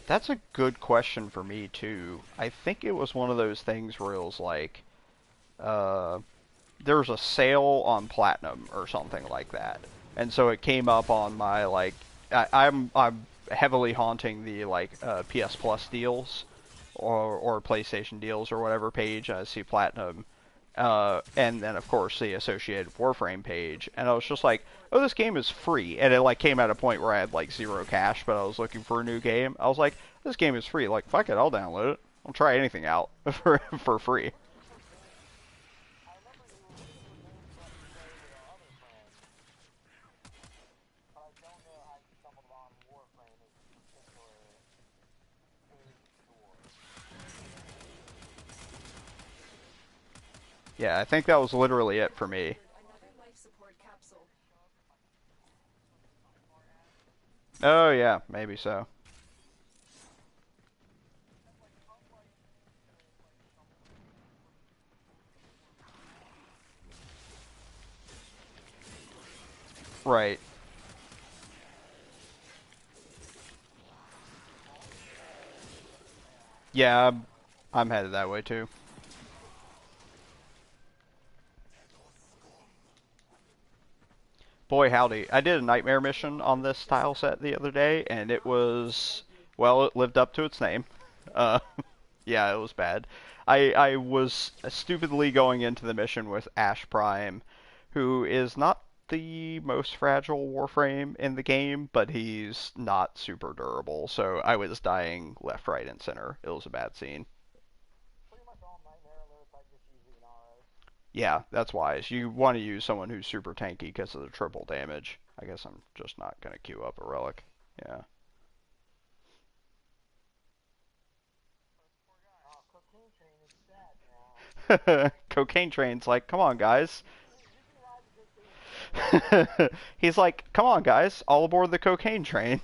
That's a good question for me, too. I think it was one of those things where it was like, uh, there was a sale on Platinum or something like that. And so it came up on my, like, I'm heavily haunting the, like, PS Plus deals, or PlayStation deals or whatever page. I see Platinum, and then of course the associated Warframe page, and I was just like, oh, this game is free, and it like came at a point where I had like zero cash, but I was looking for a new game. I was like, this game is free, like fuck it, I'll download it. I'll try anything out for free. Yeah, I think that was literally it for me. Another life support capsule. Oh yeah, maybe so. Right. Yeah, I'm headed that way too. Boy howdy, I did a nightmare mission on this tile set the other day, and it was, well, it lived up to its name. Uh, yeah, it was bad. I was stupidly going into the mission with Ash Prime, who is not the most fragile Warframe in the game, but he's not super durable, so I was dying left, right, and center. It was a bad scene. Yeah, that's wise. You want to use someone who's super tanky because of the triple damage. I guess I'm just not going to queue up a relic. Yeah. Cocaine Train's like, come on, guys. He's like, come on, guys, all aboard the cocaine train.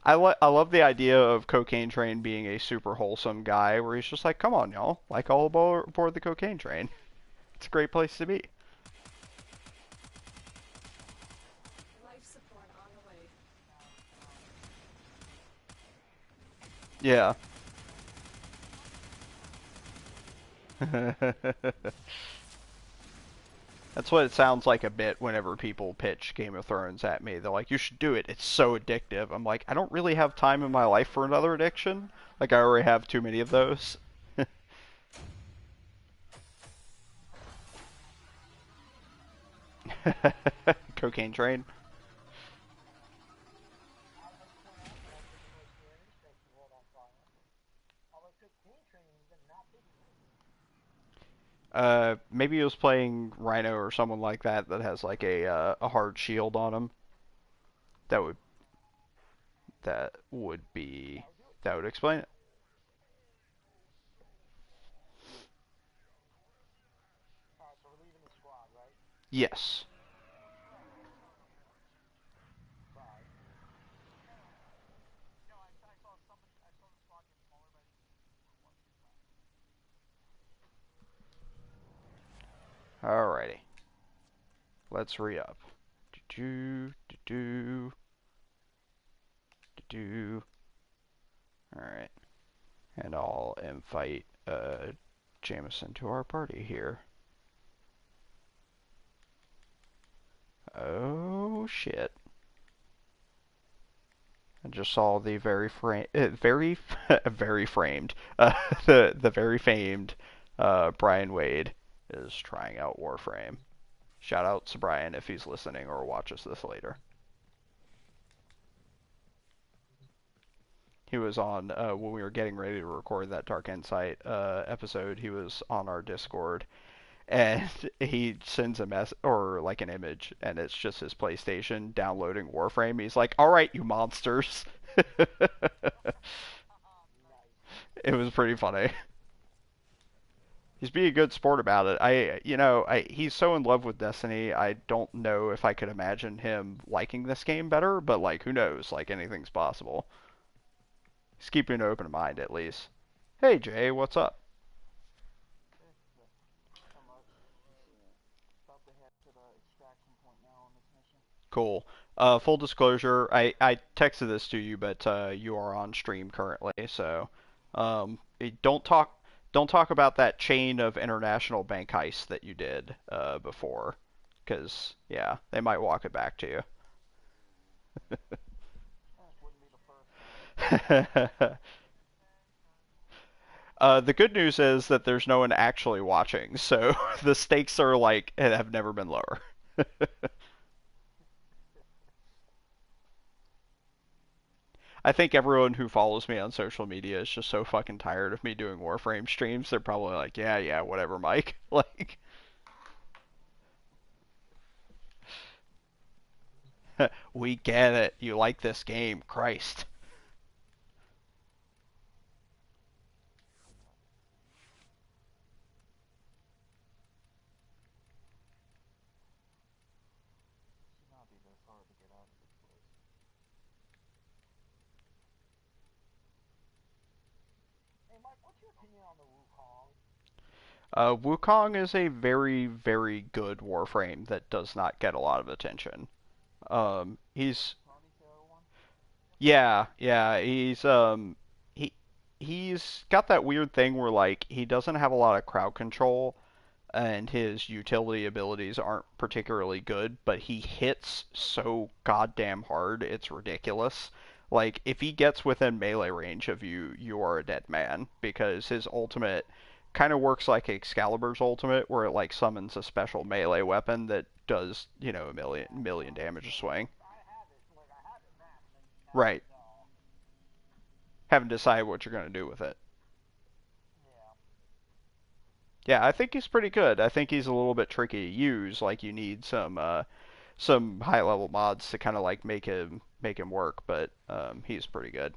I love the idea of Cocaine Train being a super wholesome guy where he's just like, come on, y'all, like all aboard the cocaine train. It's a great place to be. Life support on the way. Yeah. That's what it sounds like a bit whenever people pitch Game of Thrones at me. They're like, you should do it. It's so addictive. I'm like, I don't really have time in my life for another addiction. Like, I already have too many of those. Cocaine train. Maybe he was playing Rhino or someone like that that has like a hard shield on him. That would that would be that would explain it. Yes. Alrighty. Let's re-up. Do do do do do. Alright. And I'll invite Jameson to our party here. Oh shit. I just saw the very framed, the very famed Brian Wade is trying out Warframe. Shout out to Brian if he's listening or watches this later. He was on when we were getting ready to record that Dark Insight episode. He was on our Discord, and he sends a mess or like an image, and it's just his PlayStation downloading Warframe. He's like, "All right, you monsters." It was pretty funny. He's being a good sport about it. He's so in love with Destiny. I don't know if I could imagine him liking this game better, but like, who knows? Like, anything's possible. He's keeping an open mind at least. Hey Jay, what's up? Cool. Full disclosure, I texted this to you, but you are on stream currently, so don't talk about that chain of international bank heists that you did before, because yeah, they might walk it back to you. The good news is that there's no one actually watching, so the stakes are like have never been lower. I think everyone who follows me on social media is just so fucking tired of me doing Warframe streams. They're probably like, yeah, yeah, whatever, Mike. Like, we get it. You like this game, Christ. Wukong is a very, very good Warframe that does not get a lot of attention. He's Yeah, yeah, he he's got that weird thing where like he doesn't have a lot of crowd control and his utility abilities aren't particularly good, but he hits so goddamn hard, it's ridiculous. Like if he gets within melee range of you, you are a dead man because his ultimate kind of works like Excalibur's ultimate where it like summons a special melee weapon that does, a million damage a swing. Right. Haven't decided what you're going to do with it. Yeah, I think he's pretty good. I think he's a little bit tricky to use. Like you need some high level mods to kind of like make him work, but he's pretty good.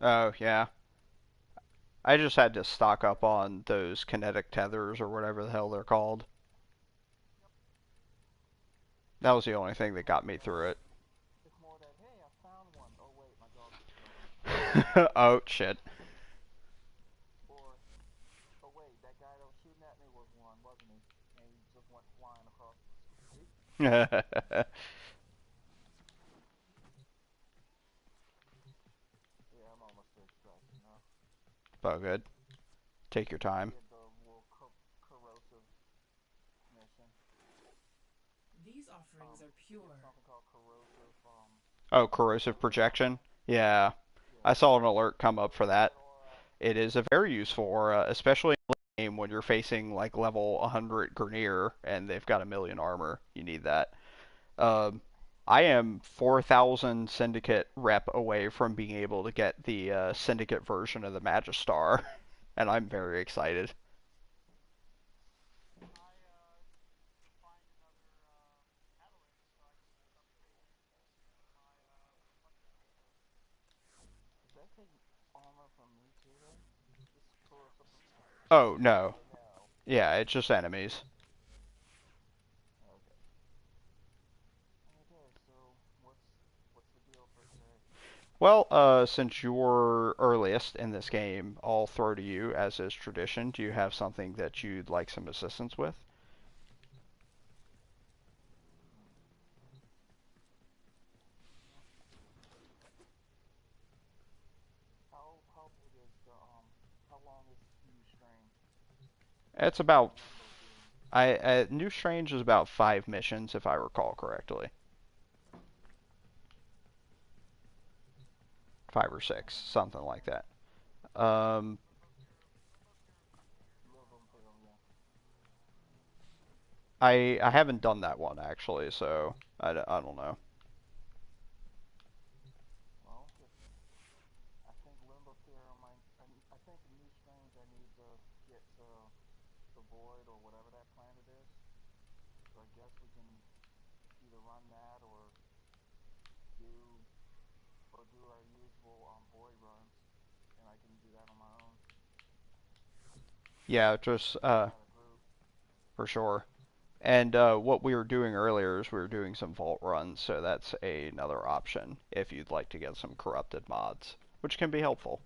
Oh yeah, I just had to stock up on those kinetic tethers or whatever the hell they're called. That was the only thing that got me through it. Oh shit. But good. Take your time. These offerings are pure. Oh, corrosive projection? Yeah. I saw an alert come up for that. It is a very useful aura, especially in late game when you're facing like level 100 Grineer and they've got a million armor. You need that. Um, I am 4,000 Syndicate rep away from being able to get the Syndicate version of the Magistar, and I'm very excited. Oh, no. Yeah, it's just enemies. Well, since you're earliest in this game, I'll throw to you, as is tradition. Do you have something that you'd like some assistance with? It's about New Strange is about 5 missions, if I recall correctly. 5 or 6, something like that. Um, I haven't done that one actually, so I don't know. Yeah, just for sure. And what we were doing earlier is we were doing some vault runs, so that's another option if you'd like to get some corrupted mods, which can be helpful.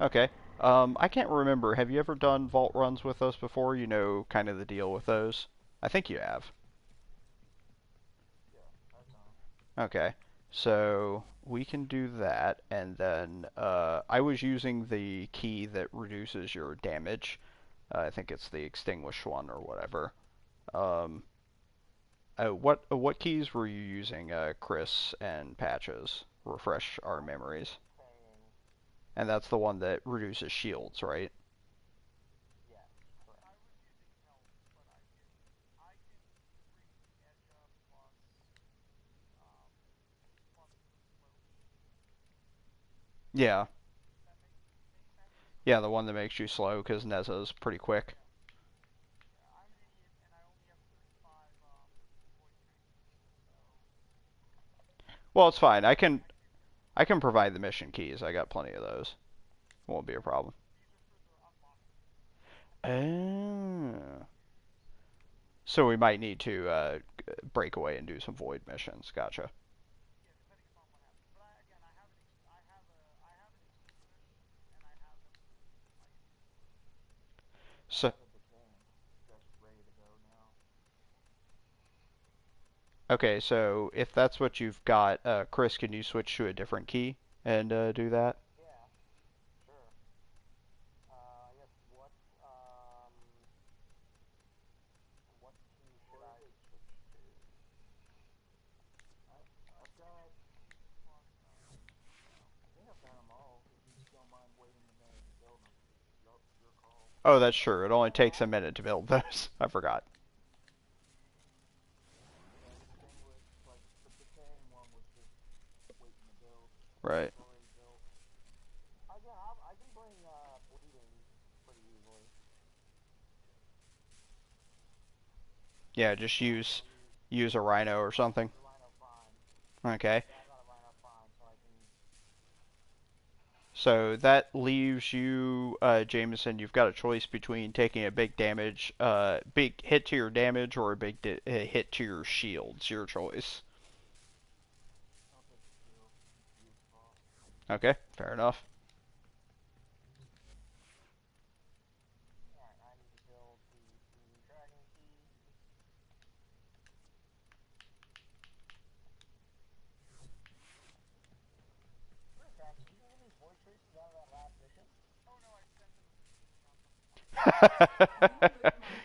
Okay. I can't remember. Have you ever done vault runs with us before? You know, kind of the deal with those. I think you have. Okay. So we can do that, and then I was using the key that reduces your damage. I think it's the extinguish one or whatever. Um, what keys were you using, Chris and Patches? Refresh our memories. And that's the one that reduces shields, right? Yeah. Yeah, the one that makes you slow because Neza's pretty quick. Well, it's fine. I can provide the mission keys. I got plenty of those. Won't be a problem. Oh. So we might need to break away and do some void missions. Gotcha. So okay, so if that's what you've got, Chris, can you switch to a different key and do that? Oh, that's true. It only takes a minute to build those. I forgot. Right. Yeah, just use a rhino or something. Okay. So that leaves you, Jameson. You've got a choice between taking a big hit to your damage, or a hit to your shields. Your choice. Okay, fair enough.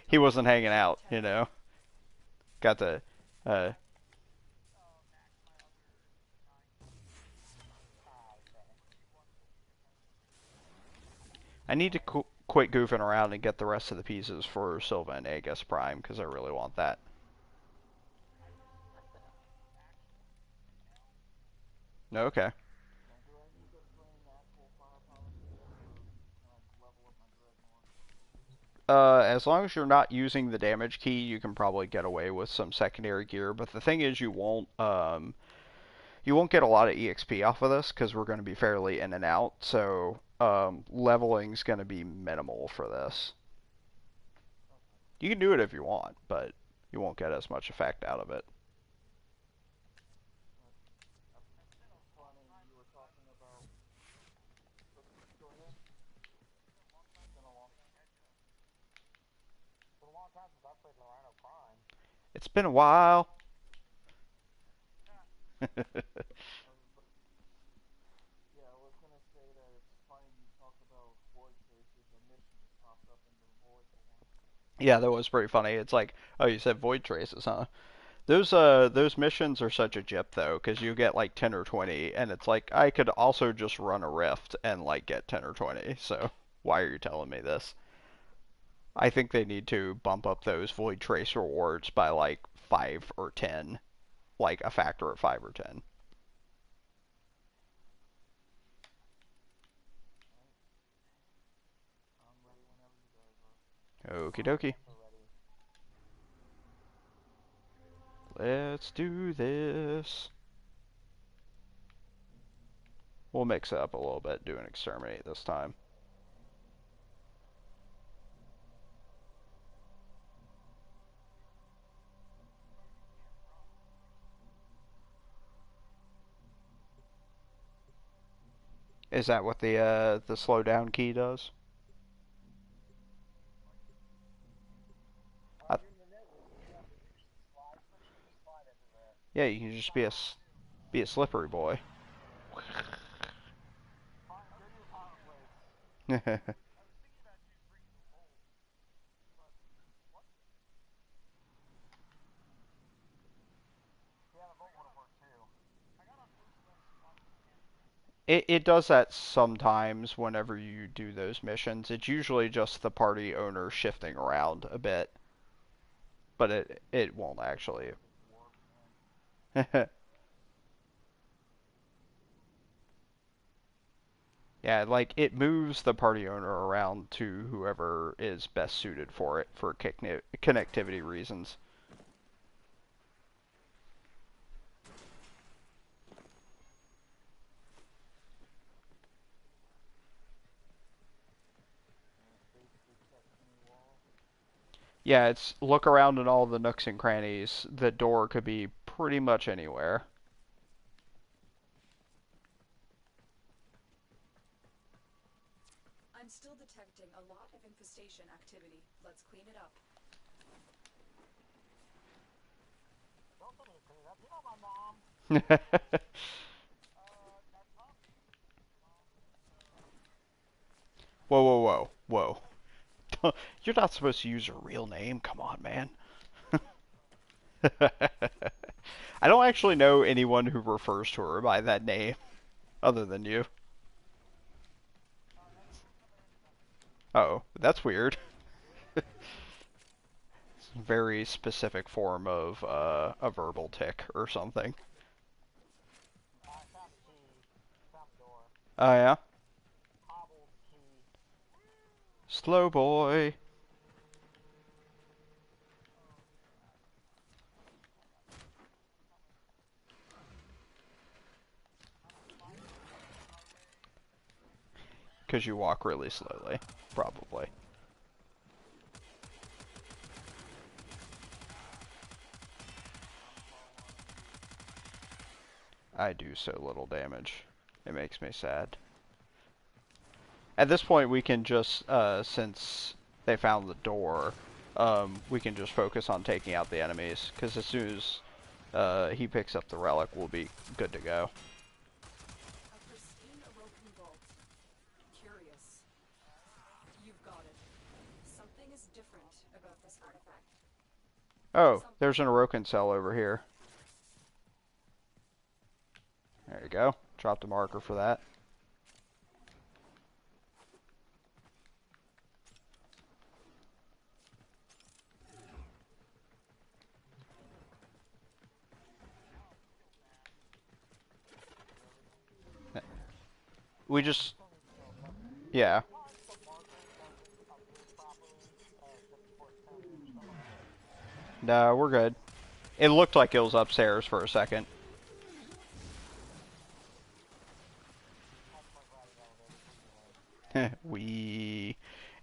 He wasn't hanging out, you know. Got the. Uh, I need to quit goofing around and get the rest of the pieces for Silva and Aegis Prime because I really want that. Okay. As long as you're not using the damage key, you can probably get away with some secondary gear. But the thing is, you won't get a lot of EXP off of this because we're going to be fairly in and out. So leveling's going to be minimal for this. You can do it if you want, but you won't get as much effect out of it. It's been a while. Yeah, that was pretty funny. It's like, oh, you said void traces, huh? Those missions are such a jip though, because you get like 10 or 20, and it's like I could also just run a rift and like get 10 or 20. So why are you telling me this? I think they need to bump up those void trace rewards by like 5 or 10, like a factor of 5 or 10. Okie dokie. Let's do this. We'll mix it up a little bit, do an exterminate this time. Is that what the slow down key does? I, yeah, you can just be a slippery boy. It does that sometimes whenever you do those missions. It's usually just the party owner shifting around a bit, but it won't actually. Yeah, like it moves the party owner around to whoever is best suited for it for connectivity reasons. Yeah, it's look around in all the nooks and crannies. The door could be pretty much anywhere. I'm still detecting a lot of infestation activity. Let's clean it up. Whoa, whoa, whoa, whoa. You're not supposed to use your real name. Come on, man. I don't actually know anyone who refers to her by that name other than you. Oh, that's weird. It's a very specific form of a verbal tick or something. Oh yeah? Slow boy. Because you walk really slowly, probably. I do so little damage. It makes me sad. At this point, we can just, since they found the door, we can just focus on taking out the enemies. Because as soon as he picks up the relic, we'll be good to go. A pristine Orokin vault. Curious. You've got it. Something is different about this artifact. Oh, there's an Orokin cell over here. There you go. Dropped a marker for that. We just... Yeah. No, we're good. It looked like it was upstairs for a second.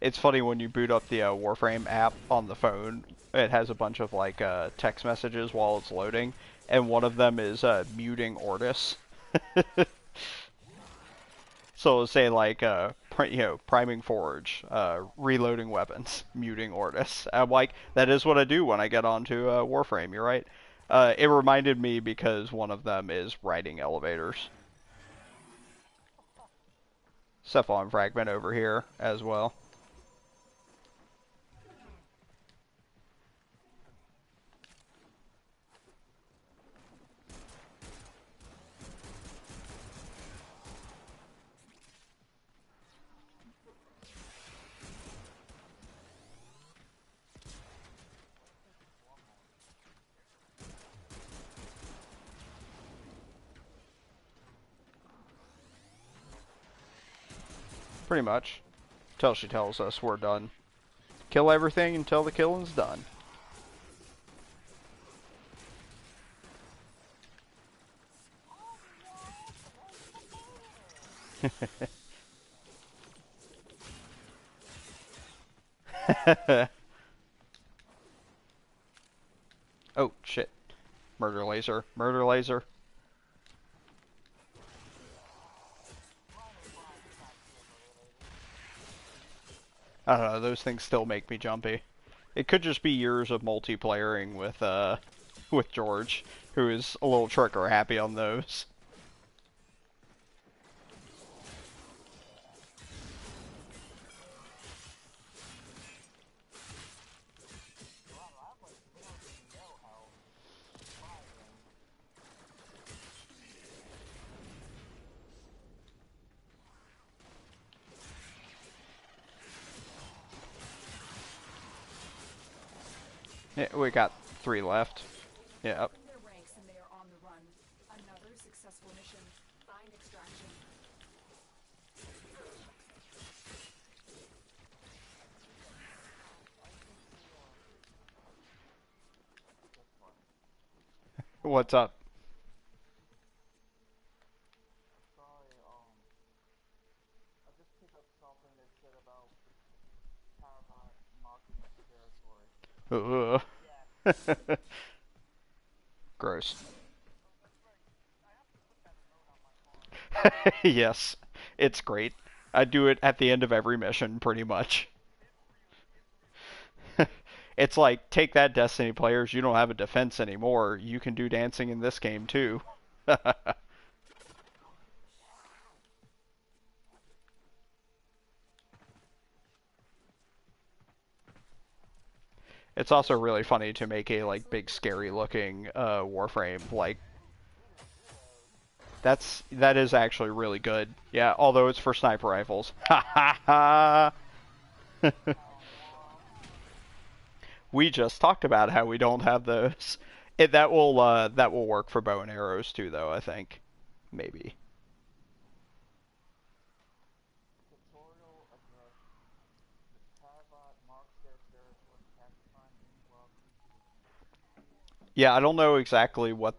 It's funny when you boot up the Warframe app on the phone, it has a bunch of like text messages while it's loading, and one of them is muting Ortis. So it'll say like, priming forge, reloading weapons, muting Ortis. I'm like, that is what I do when I get onto Warframe. You're right. It reminded me because one of them is riding elevators. Cephalon fragment over here as well. Pretty much. Till she tells us we're done. Kill everything until the killing's done. Oh, shit. Murder laser. Murder laser. I don't know, those things still make me jumpy. It could just be years of multiplayering with George, who is a little trigger happy on those. Yeah, we got 3 left. Yeah. In their ranks and they are on the run. Another successful mission. Find extraction. What's up? Sorry, I just picked up something that said about Paramount marking its territory. Ugh. Yeah. Gross. That's right. I have to put that note on my car. Yes, it's great. I do it at the end of every mission, pretty much. It's like, take that, Destiny players, you don't have a defense anymore. You can do dancing in this game, too. It's also really funny to make a, like, big, scary-looking, Warframe, like, that is actually really good. Yeah, although it's for sniper rifles. Ha ha ha! We just talked about how we don't have those. That will work for bow and arrows too, though. I think, maybe. Tutorial address. The Paramount marks their territory. Have to find any wild creatures. Yeah, I don't know exactly what.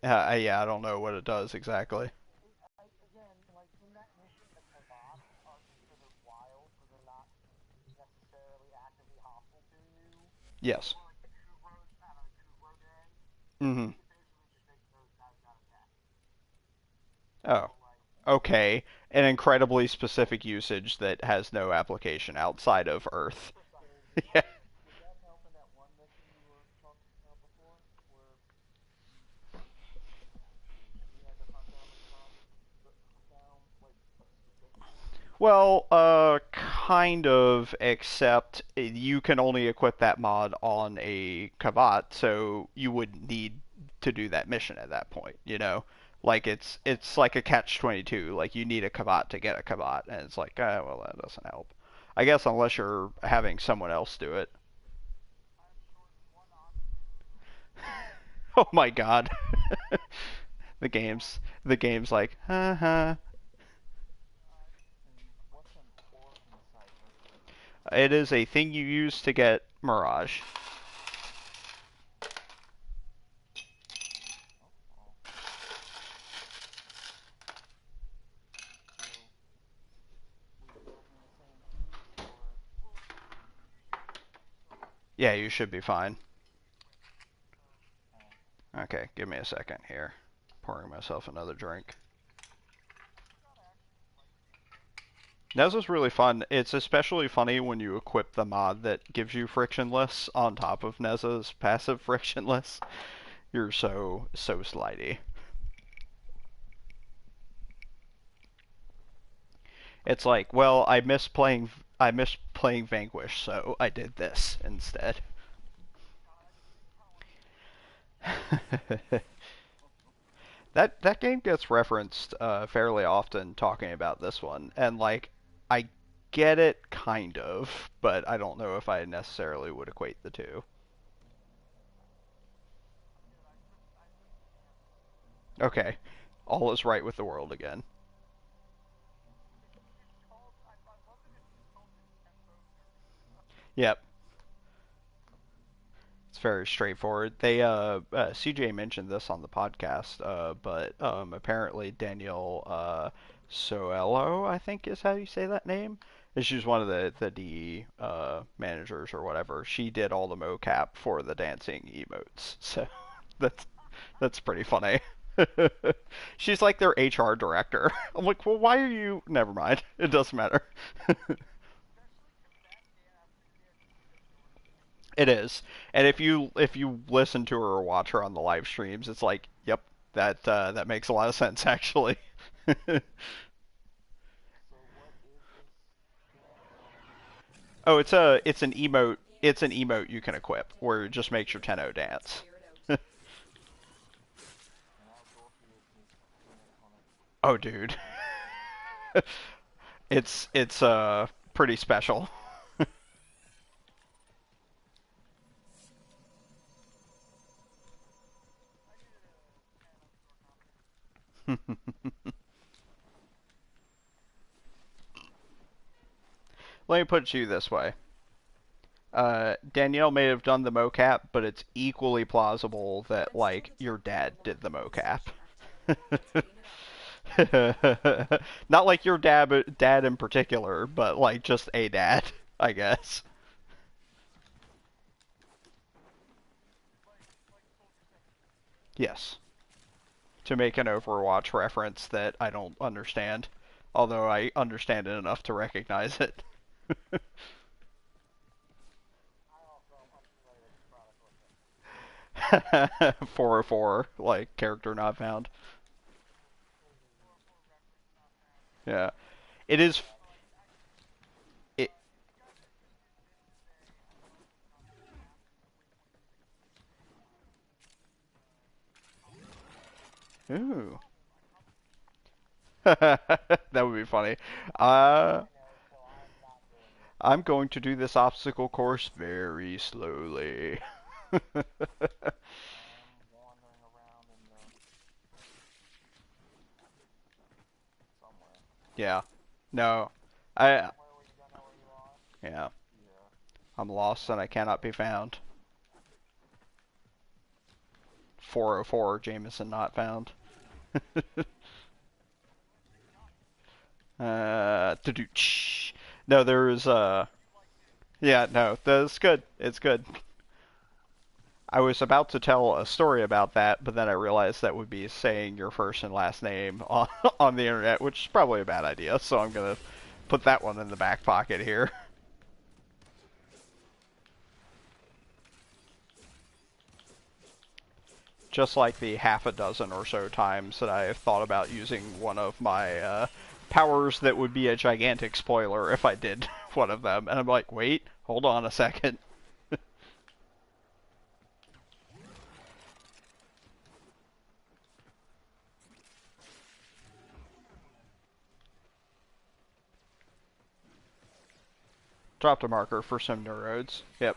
Yeah, I don't know what it does exactly. Again, like in that mission, the Kavats are considered wild, so they're not necessarily actively hostile to you. Yes. Or like the Kubrows out of the Kubrow gang. Mm-hmm. You basically just make those guys not attack. Oh. So like, Okay. An incredibly specific usage that has no application outside of Earth. Yeah. would that help in that one mission you were talking about before, where you had to hunt down the Kavats, hunt down like a specific one? Well, kind of, except you can only equip that mod on a Kavat, so you wouldn't need to do that mission at that point, you know? Like, it's like a catch-22, like, you need a Kavat to get a Kavat, and it's like, well, that doesn't help. I guess unless you're having someone else do it. I'm short one option. Oh my god. The game's like, haha. And what's an orphan cipher? It is a thing you use to get Mirage. Yeah, you should be fine. Okay, give me a second here. Pouring myself another drink. Neza's really fun. It's especially funny when you equip the mod that gives you frictionless on top of Neza's passive frictionless. You're so slidey. It's like, well, I miss playing Vanquish, so I did this instead. That game gets referenced fairly often talking about this one, and like I get it kind of, but I don't know if I necessarily would equate the two. Okay, all is right with the world again. Yep. It's very straightforward. They CJ mentioned this on the podcast, but apparently Danielle Soello, I think is how you say that name. And she's one of the DE managers or whatever. She did all the mocap for the dancing emotes, so that's that's pretty funny. She's like their HR director. I'm like, well, why are you? Never mind. It doesn't matter. It is, and if you listen to her or watch her on the live streams, it's like, yep, that makes a lot of sense actually. So what is this dance element? Oh, it's an emote you can equip where it just makes your Tenno dance. And how dorky is his dance on it? Oh, dude, it's pretty special. Let me put it to you this way. Danielle may have done the mocap, but it's equally plausible that like your dad did the mocap. Not like your dad in particular, but like just a dad, I guess. Yes. To make an Overwatch reference that I don't understand, although I understand it enough to recognize it. I also am unfamiliar with the product listing. 404, like character not found. Yeah. It is. It. Ooh. That would be funny. Uh, Beginner, so I'm not doing it. I'm going to do this obstacle course very slowly. I'm wandering around in the somewhere. Yeah. No. I. Somewhere where you don't know where you are? Yeah. Yeah. I'm lost and I cannot be found. 404, Jameson not found. No, there's yeah, no, that's good. It's good. I was about to tell a story about that, but then I realized that would be saying your first and last name on on the internet, which is probably a bad idea. So I'm gonna put that one in the back pocket here. Just like the half a dozen or so times that I've thought about using one of my powers that would be a gigantic spoiler if I did one of them, and I'm like, wait, hold on a second. Dropped a marker for some neurodes. Yep.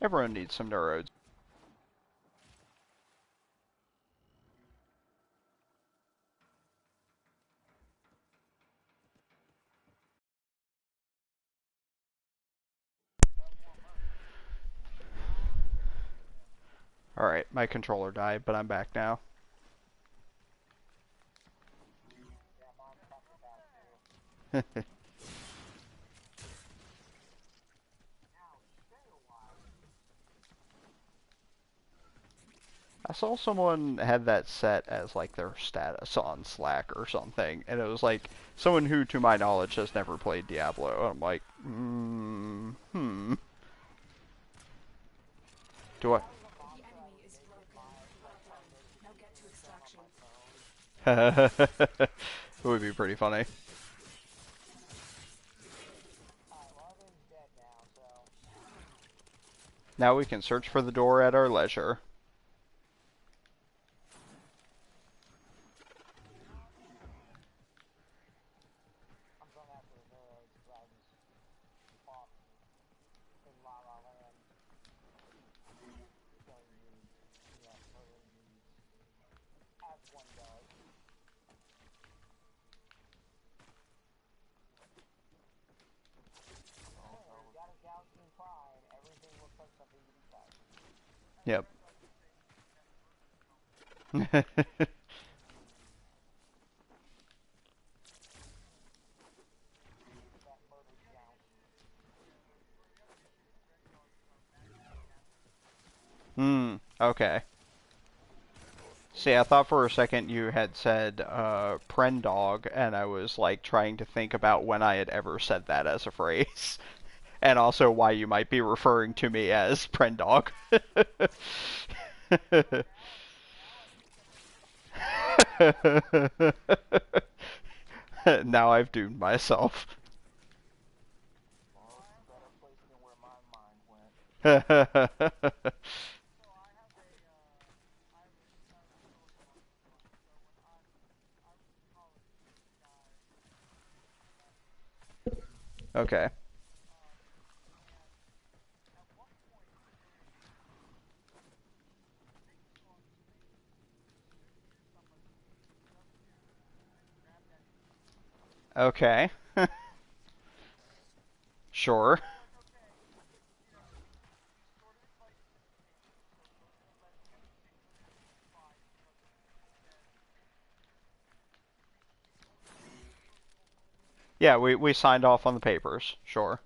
Everyone needs some neurodes. Alright, my controller died, but I'm back now. Yeah, mine's fucking back too. Now, stay a while. I saw someone had that set as like their status on Slack or something, and it was like someone who, to my knowledge, has never played Diablo. And I'm like, do I? That was a The mantra I enemy would is make with broken. my Well like done. updated Now get to security set on extraction. my phone. It would be pretty funny. Alright, well everything's dead now, so Now we can search for the door at our leisure. I'm going after the neuros because I was off in La La Land killing nudes. Yeah, murdering nudes. As one does. Yep. that murder count. Okay. See, I thought for a second you had said, Prendog, and I was, like, trying to think about when I had ever said that as a phrase. And also why you might be referring to me as Prendog. Now I've doomed myself. Well, better placement where my mind went. Okay. Okay. Sure. Yeah, we signed off on the papers. Sure.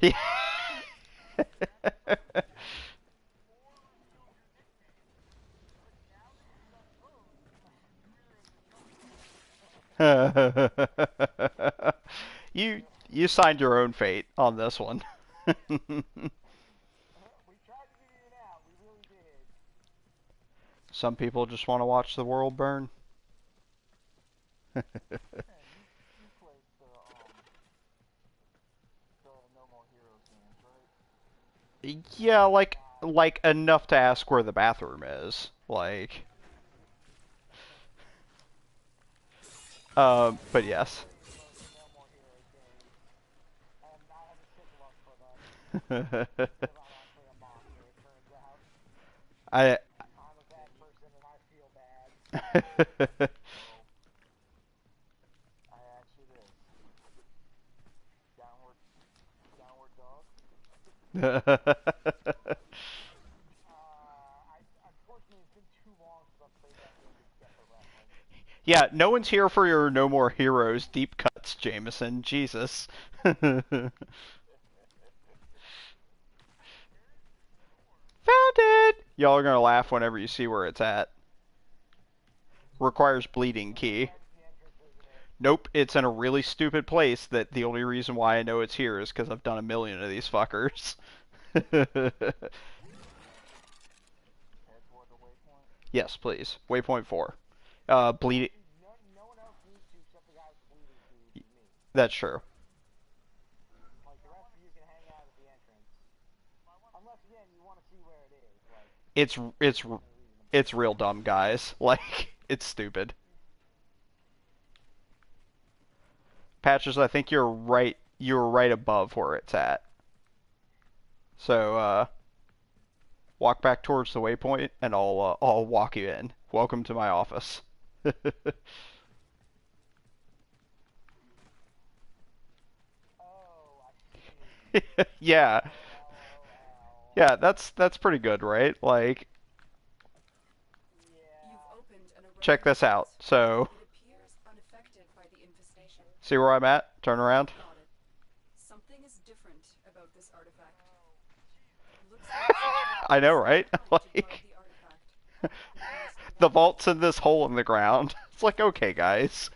Yeah. you signed your own fate on this one. We tried to figure it out. We really did. Some people just want to watch the world burn. Man, you played the No More Heroes games, right? Yeah, like enough to ask where the bathroom is. Like but yes. The No More Heroes games. And I have a sick love for them. Because I'm actually a monster, it turns out. I I'm a bad person and I feel bad. So, I ask you this. Downward dog? Unfortunately, it's been too long since I've played that game except for wrestling. Yeah, no one's here for your No More Heroes deep cuts, Jameson. Jesus. Found it! Y'all are gonna laugh whenever you see where it's at. Requires bleeding key. That's the entrance, isn't it? Nope, it's in a really stupid place that the only reason why I know it's here is because I've done a million of these fuckers. Head toward the waypoint. Yes, please. Waypoint 4. Bleed. No one else needs to except the guy with the bleeding key, me. That's true. Like, the rest of you can hang out at the entrance. Unless, again, you want to see where it is. Like, It's it's no reason to it's real dumb, guys. Like, it's stupid. Patches, I think you're right. You're right above where it's at. So, walk back towards the waypoint, and I'll walk you in. Welcome to my office. Oh, I see. Yeah, LOL. yeah. That's pretty good, right? Like, Yeah. You've opened an check this out. So, It appears unaffected by the infestation. see where I'm at? Turn around. Got it. Something is different about this artifact. Looks like I know, right? to guard Like, the artifact. We must do the that. vault's in this hole in the ground. It's like, okay, guys.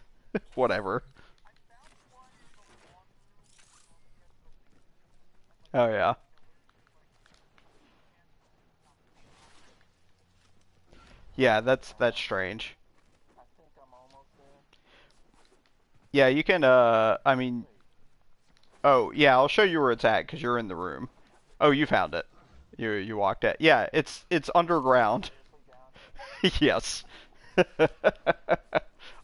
Whatever. Oh, yeah. Yeah, that's strange. I think I'm almost there. Yeah, you can, I mean, oh, yeah, I'll show you where it's at, because you're in the room. Oh, you found it. You walked it. Yeah, it's underground. Seriously down? Yes.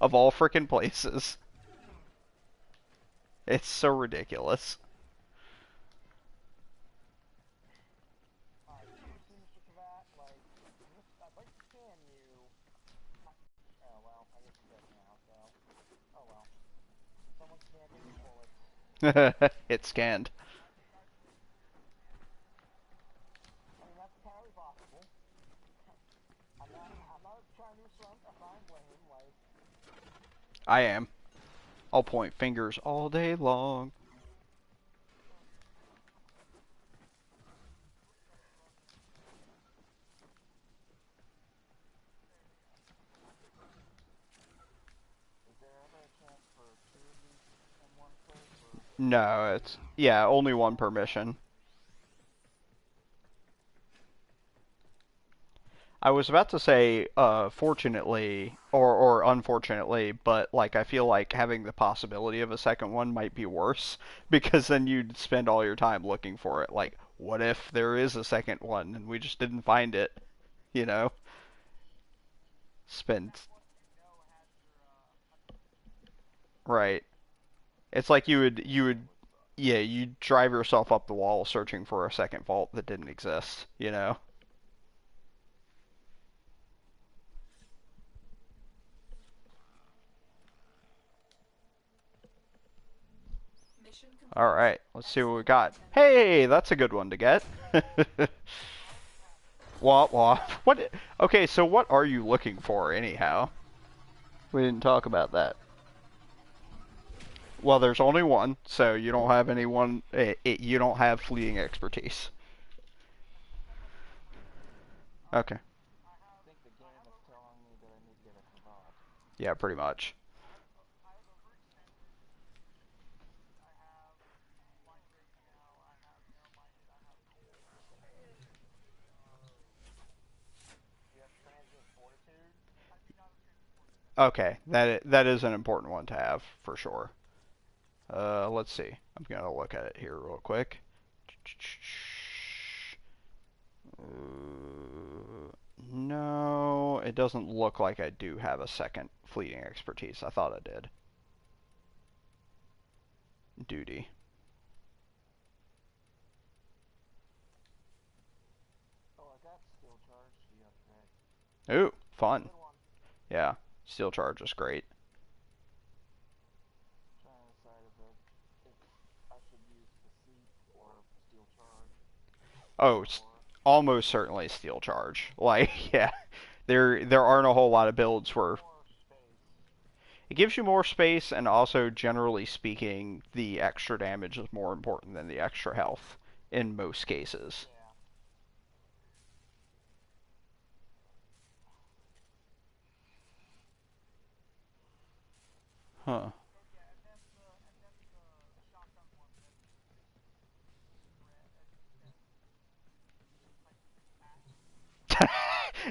Of all frickin' places. It's so ridiculous. Alright, seriously, Mr. Kavat, like, but can you? Oh well, I guess you can't now, so. Oh well. Someone scanned these bullets. It scanned. I mean, that's entirely possible. I'm not trying to assign blame, like... I am. I'll point fingers all day long. Is there ever a chance for 2 of these in one clip, or just No, it's yeah, only one per mission. I was about to say, fortunately or unfortunately, but like I feel like having the possibility of a second one might be worse because then you'd spend all your time looking for it. Like, what if there is a second one and we just didn't find it? You know, spend right. It's like you would yeah, you'd drive yourself up the wall searching for a second vault that didn't exist. You know. Mission All complete. right, let's see what we Excellent got. content. Hey, that's a good one to get. Wah wah. What? Okay, so what are you looking for anyhow? We didn't talk about that. Well, there's only one, so you don't have anyone. You don't have fleeting expertise. Okay. I think the game is telling me that I need to get a cravat. Yeah, pretty much. Do you have transient fortitude? Okay, that is an important one to have for sure. Let's see. I'm gonna look at it here real quick. No, it doesn't look like I do have a second fleeting expertise. I thought I did. Duty. Oh, I got steel charge yesterday. Ooh, fun. Good one. Yeah, steel charge is great. Trying to decide if I should use deceit or steel charge. Oh, almost certainly steel charge. Like, yeah, there aren't a whole lot of builds where More space. it gives you more space, and also generally speaking, the extra damage is more important than the extra health in most cases. Yeah. Huh.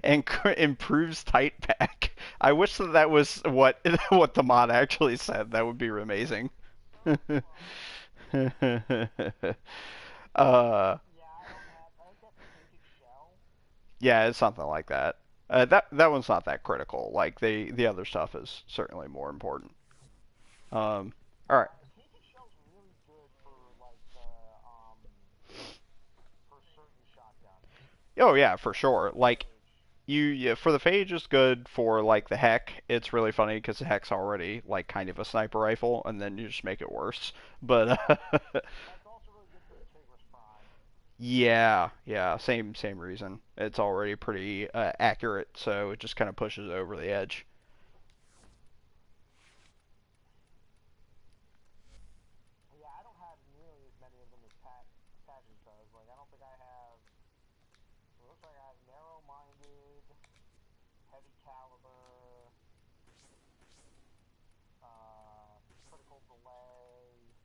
And improves tight pack. I wish that was what what the mod actually said. That would be amazing. uh, Yeah, I don't have. I think that's painted shell. yeah, it's something like that. That one's not that critical. Like the other stuff is certainly more important. All right. Painted shell's really good for like for certain shotguns. Oh yeah, for sure. For the Like phage. yeah, for the phage is good. For like the heck, it's really funny because the heck's already like kind of a sniper rifle, and then you just make it worse. But That's also really good for the Tigris Prime. yeah, same reason. It's already pretty accurate, so it just kind of pushes it over the edge. Yeah, I don't have nearly as many of them as Patches does. Like, I don't think I have. It looks like I have narrow-minded, heavy caliber, critical delay.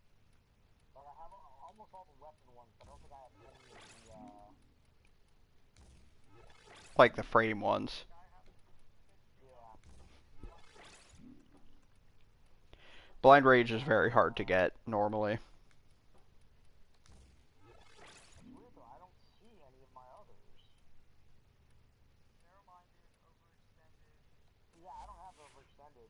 Like, I have almost all the weapon ones, but I don't think I have any of the. Like the frame ones. Yeah. Blind Rage is very hard to get normally. It's weird though. I don't see any of my others. Yeah, I don't have overextended.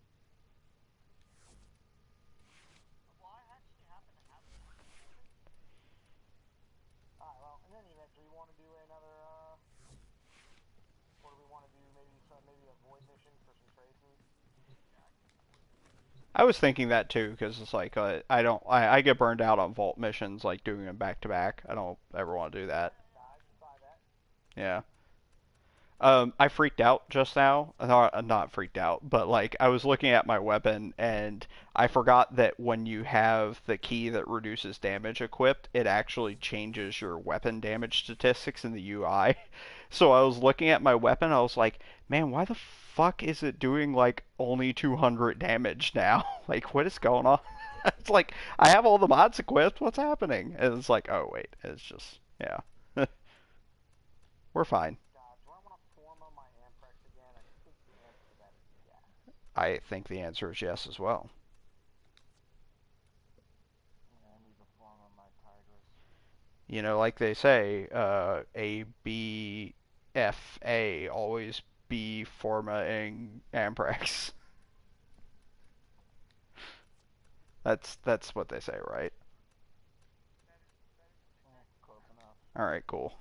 Alright, well, in any event, do we want to do another, or do we want to do mission for some traces. I was thinking that too, because it's like I get burned out on vault missions, like doing them back to back. I don't ever want to do that. I can buy that. Yeah. I freaked out just now. Not freaked out, but like I was looking at my weapon and I forgot that when you have the key that reduces damage equipped, it actually changes your weapon damage statistics in the UI. So I was looking at my weapon, I was like, man, why the fuck is it doing like only 200 damage now? Like, what is going on? It's like I have all the mods equipped. What's happening? And it's like, oh wait, it's just yeah, we're fine. God, do I want to form on my Amprex again? I think the answer to that is yes. I think the answer is yes as well. Yeah, I need to form on my Tigris. You know, like they say, A, B, F, A, always be Forma and Amprex. That's what they say, right? Close enough. All right, cool.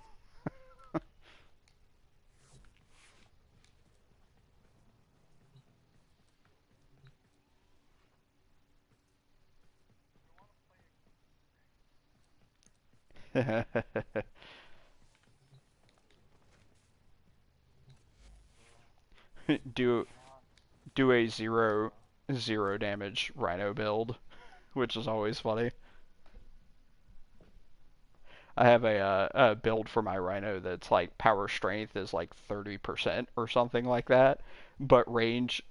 do do a zero damage Rhino build, which is always funny. I have a build for my Rhino that's like power strength is like 30% or something like that, but range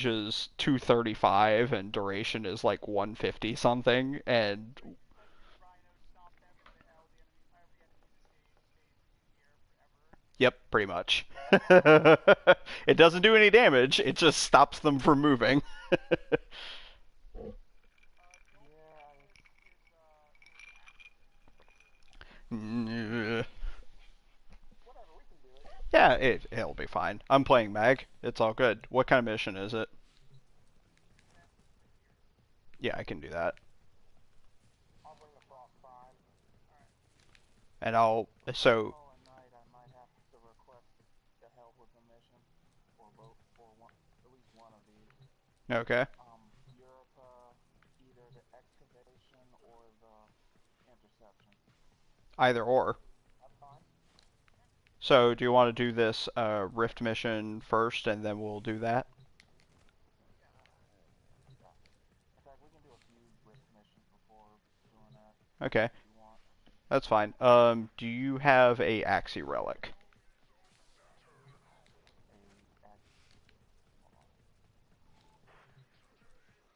is 235 and duration is like 150 something, and yep, pretty much. It doesn't do any damage, it just stops them from moving. Whatever, we can do it. Yeah, it'll be fine. I'm playing Mag. It's all good. What kind of mission is it? Yeah, I can do that. I'll bring the Frost Prime. And I'll so Oh, at night I might have to request the help with the mission, or both, or one, at least one of these. okay. Europa, either the excavation or the interception. Either or. That's fine. So, do you want to do this Rift mission first, and then we'll do that? Yeah. In fact, we can do a few risk missions before doing that. Okay, If you want. that's fine. Do you have a Axie relic?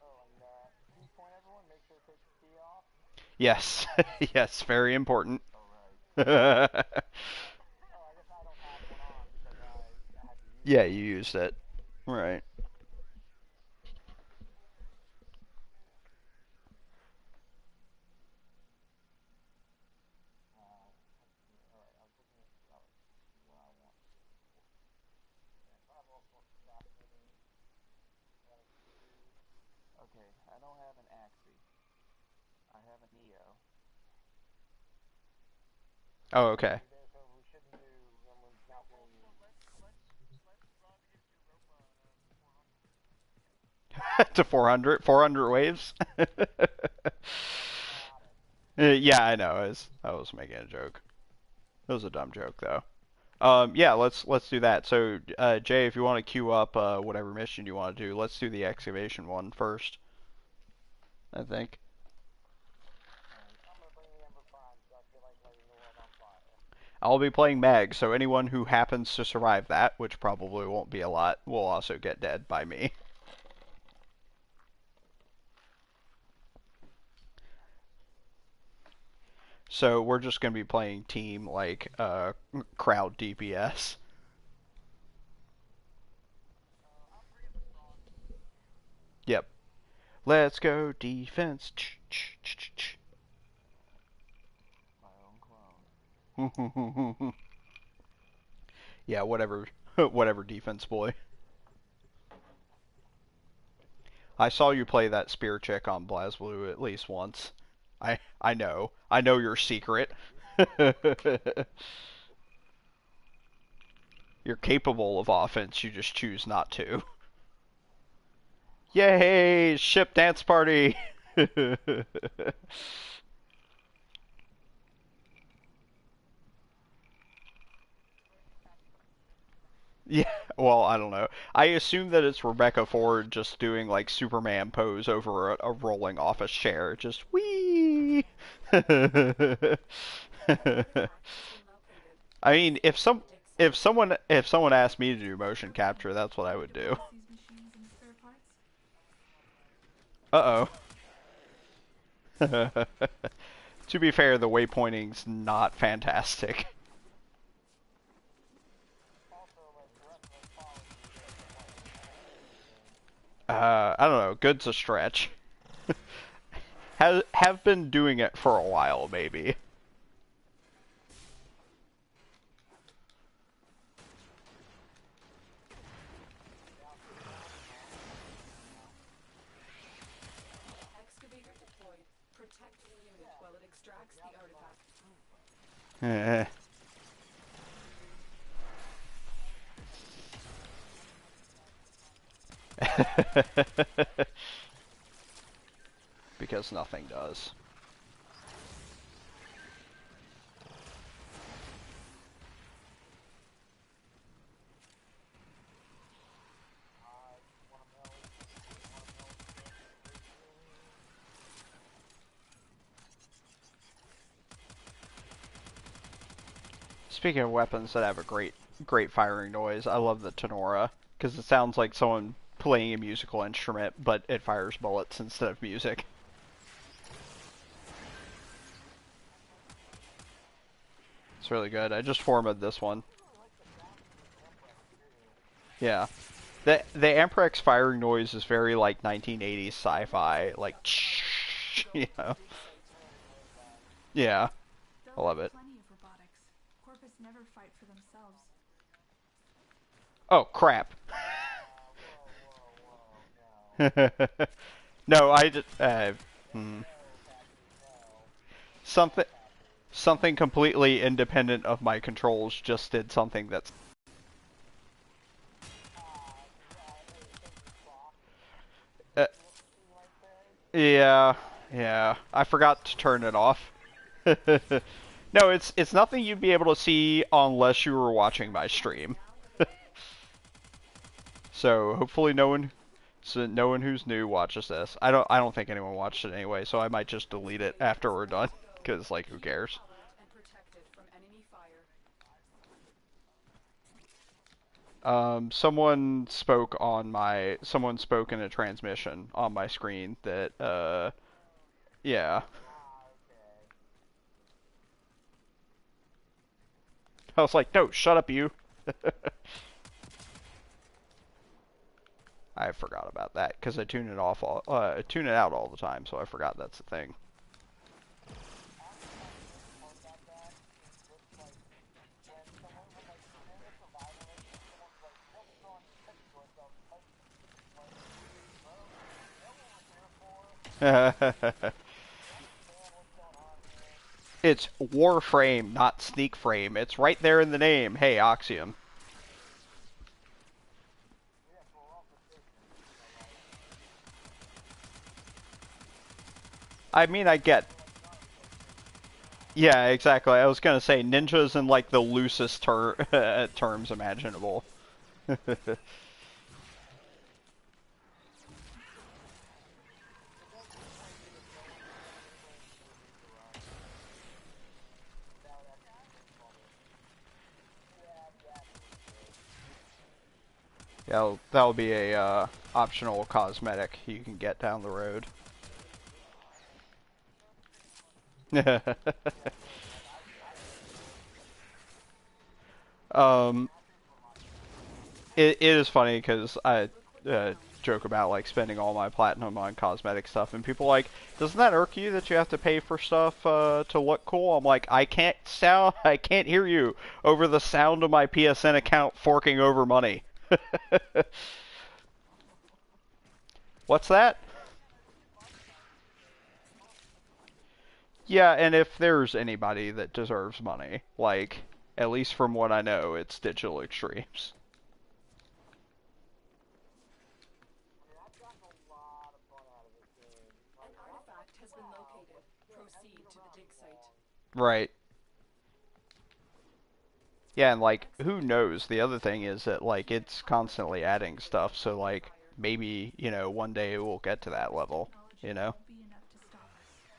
Oh, and key point everyone, make sure to take the key off. Yes, yes, very important. Oh, right. Oh, I guess I don't have one on because I had to use Yeah, it. you used it. Right. Alright, I was looking at what I want. Yeah, I have all sorts of stuff in me. Okay, I don't have an Axie. I have a Neo. Oh, okay. So we shouldn't do someone's not doing. To 400, 400 waves. Yeah, I know. I was making a joke. It was a dumb joke, though. Yeah, let's do that. So, Jay, if you want to queue up whatever mission you want to do, let's do the excavation one first. I think. I'm gonna bring the Ember Prime, so I feel like lighting the world on fire. I'll be playing Mag, so anyone who happens to survive that, which probably won't be a lot, will also get dead by me. So we're just gonna be playing team like crowd DPS. Yep. Let's go defense. My own clone. Yeah, whatever, whatever defense boy. I saw you play that spear chick on BlazBlue at least once. I know. I know your secret. You're capable of offense, you just choose not to. Yay! Ship dance party! Yeah, well, I don't know. I assume that it's Rebecca Ford just doing like Superman pose over a rolling office chair. Just whee! I mean, if someone asked me to do motion capture, that's what I would do. These machines and spare parts? Uh-oh. To be fair, the waypointing's not fantastic. I don't know. Good's a stretch. Have been doing it for a while, maybe. Excavator deployed. Protect the unit while it extracts the artifact. Eh. Because nothing does. Speaking of weapons that have a great firing noise, I love the Tenora, because it sounds like someone playing a musical instrument, but it fires bullets instead of music. It's really good. I just formatted this one. Yeah. The Amprex firing noise is very like 1980s sci-fi, like you know. Yeah. I love it. Plenty of robotics. Corpus never fight for themselves. Oh crap. No, I just something completely independent of my controls just did something that's uh, yeah, I forgot to turn it off. No, it's nothing you'd be able to see unless you were watching my stream. So hopefully no one who's new watches this. I don't think anyone watched it anyway, so I might just delete it after we're done, cuz like who cares. And protected from enemy fire. Someone spoke in a transmission on my screen that yeah. I was like, "No, shut up you." I forgot about that because I tune tune it out all the time, so I forgot that's the thing. It's Warframe, not Sneak Frame. It's right there in the name. Hey, Oxium. I mean, I get. Yeah, exactly. I was gonna say ninjas in like the loosest terms imaginable. Yeah, that'll be a optional cosmetic you can get down the road. um, it is funny because I joke about like spending all my platinum on cosmetic stuff, and people are like, doesn't that irk you that you have to pay for stuff to look cool? I'm like, I can't hear you over the sound of my PSN account forking over money. What's that? Yeah, and if there's anybody that deserves money, like, At least from what I know, it's Digital Extremes. I've gotten a lot of fun out of this game. An artifact has been located. Proceed to the dig site. Right. Yeah, and like, who knows? The other thing is that like it's constantly adding stuff, so like maybe, you know, one day we'll get to that level, you know? Won't be enough to stop us.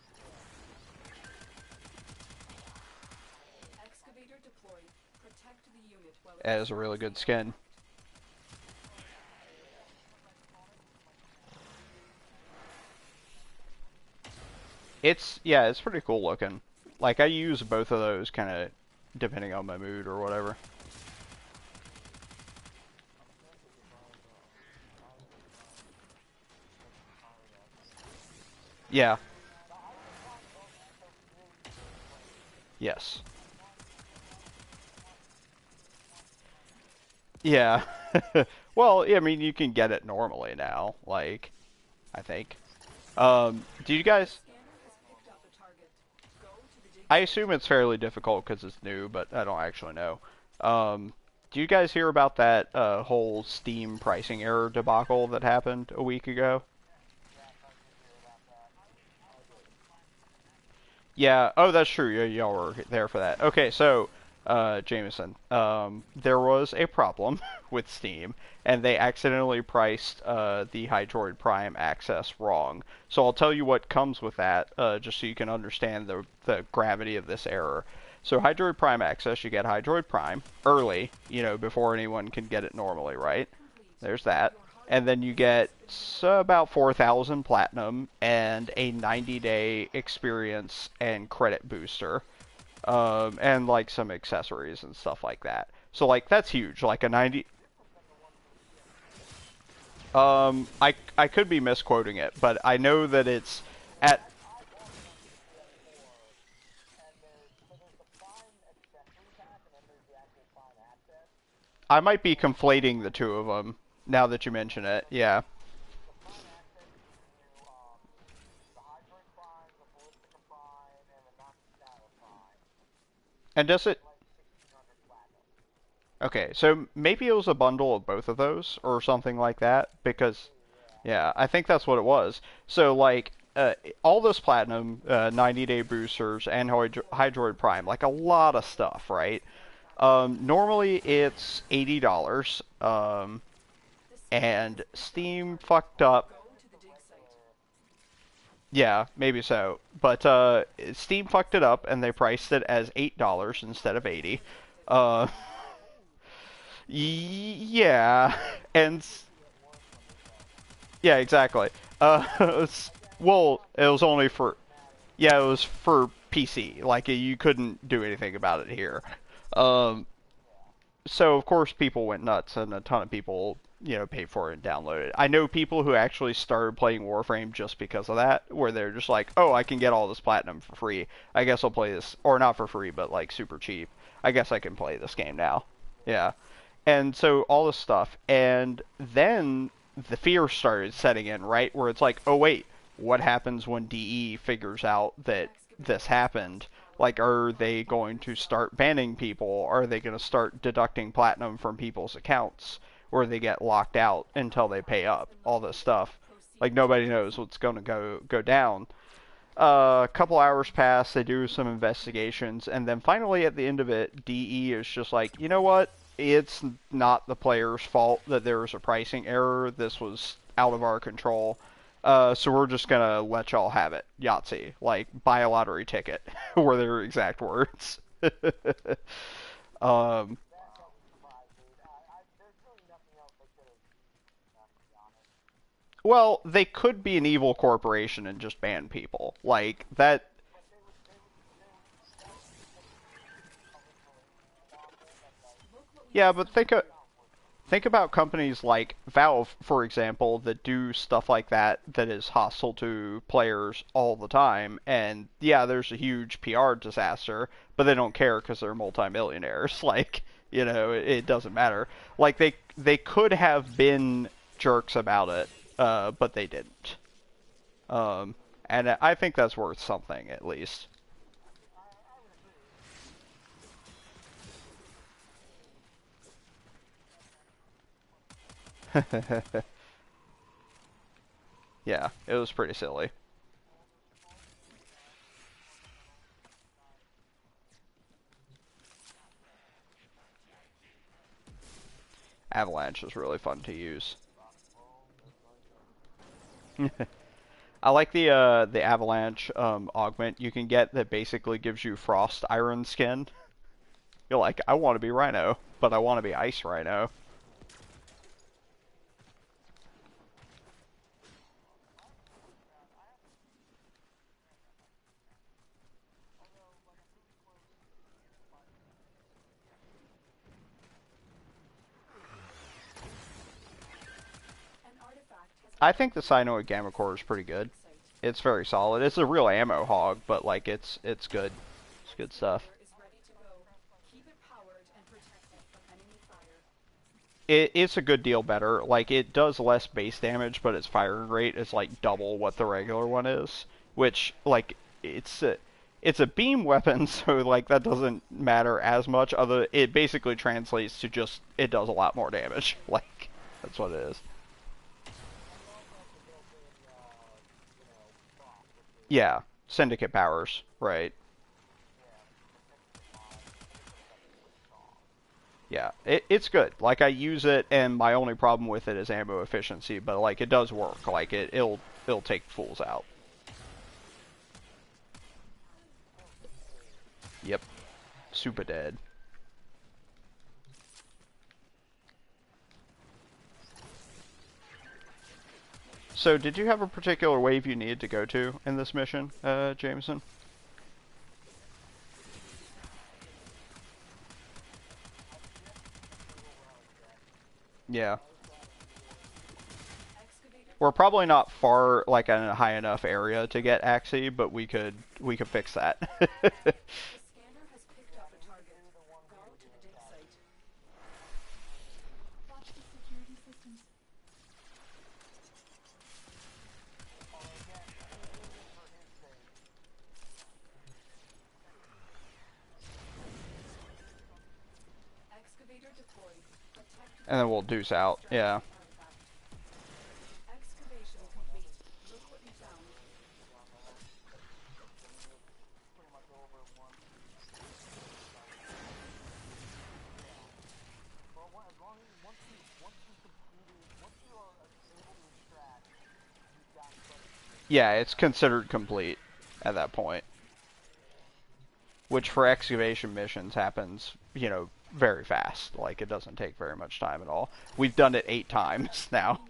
Excavator deployed. Protect the unit while That is a really good skin. Yeah, it's pretty cool looking. Like, I use both of those kind of depending on my mood or whatever. Yeah. Yes. Yeah. Well, I mean, you can get it normally now, like, I think. Do you guys... Scanner has picked up the target. Go to the dig I assume it's fairly difficult because it's new, but I don't actually know. Do you guys hear about that whole Steam pricing error debacle that happened a week ago? Yeah, oh, that's true. Y'all were there for that. Okay, so, Jameson, there was a problem with Steam, and they accidentally priced the Hydroid Prime access wrong. So I'll tell you what comes with that, just so you can understand the gravity of this error. So Hydroid Prime access, you get Hydroid Prime early, you know, before anyone can get it normally, right? There's that. And then you get about 4,000 platinum and a 90-day experience and credit booster, and like some accessories and stuff like that. So like that's huge. Like a 90. I could be misquoting it, but I know that it's at. I might be conflating the two of them now that you mention it. Yeah. And does it? Okay, so maybe it was a bundle of both of those or something like that because, yeah, I think that's what it was. So like, all this platinum, 90-day boosters, and Hydroid Prime, like a lot of stuff, right? Normally it's $80, and Steam fucked up. Go to the dig site. Yeah, maybe so. But Steam fucked it up, and they priced it as $8 instead of 80. Uh, yeah, and yeah, exactly. Well, it was only for yeah, it was for PC. Like you couldn't do anything about it here. Um, so of course people went nuts, and a ton of people, you know, paid for it and downloaded it. I know people who actually started playing Warframe just because of that, where they're just like, oh, I can get all this platinum for free. I guess I'll play this, or not for free, but like super cheap. I guess I can play this game now. Yeah. And so all this stuff, and then the fear started setting in, right? Where it's like, oh wait, what happens when DE figures out that this happened? Like, are they going to start banning people? Are they going to start deducting platinum from people's accounts? Or they get locked out until they pay up? All this stuff. Like, nobody knows what's going to go down. A couple hours pass, they do some investigations, and then finally at the end of it, DE is just like, you know what? It's not the player's fault that there was a pricing error. This was out of our control. So we're just gonna let y'all have it. Yahtzee. Like, buy a lottery ticket. Were their exact words. um, well, they could be an evil corporation and just ban people. Like, that... Yeah, but think about companies like Valve, for example, that do stuff like that that is hostile to players all the time. And yeah, there's a huge PR disaster, but they don't care because they're multimillionaires. Like, you know, it doesn't matter. Like they could have been jerks about it, but they didn't. And I think that's worth something at least. Yeah, it was pretty silly. Avalanche is really fun to use. I like the avalanche augment you can get that basically gives you frost iron skin. You're like, I want to be Rhino, but I want to be Ice Rhino. I think the Cyanoid Gamma Core is pretty good. It's very solid. It's a real ammo hog, but like it's good. It's good stuff. It's a good deal better. Like it does less base damage, but its firing rate is like double what the regular one is. Which like it's a beam weapon, so like that doesn't matter as much. Other it basically translates to just it does a lot more damage. Like that's what it is. Yeah, Syndicate powers, right? Yeah, it's good. Like I use it, and my only problem with it is ammo efficiency. But like it does work. Like it'll take fools out. Yep, super dead. So did you have a particular wave you needed to go to in this mission, Jameson? Yeah. We're probably not far, like in a high enough area to get Axie, but we could fix that. And then we'll deuce out. Yeah. Yeah, it's considered complete at that point. Which for excavation missions happens, very fast. Like it doesn't take very much time at all. We've done it 8 times now.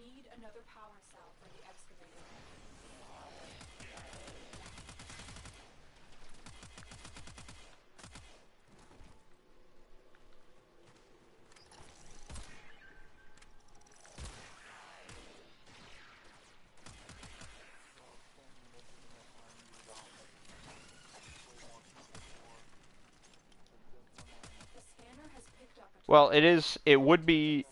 Well, it would be,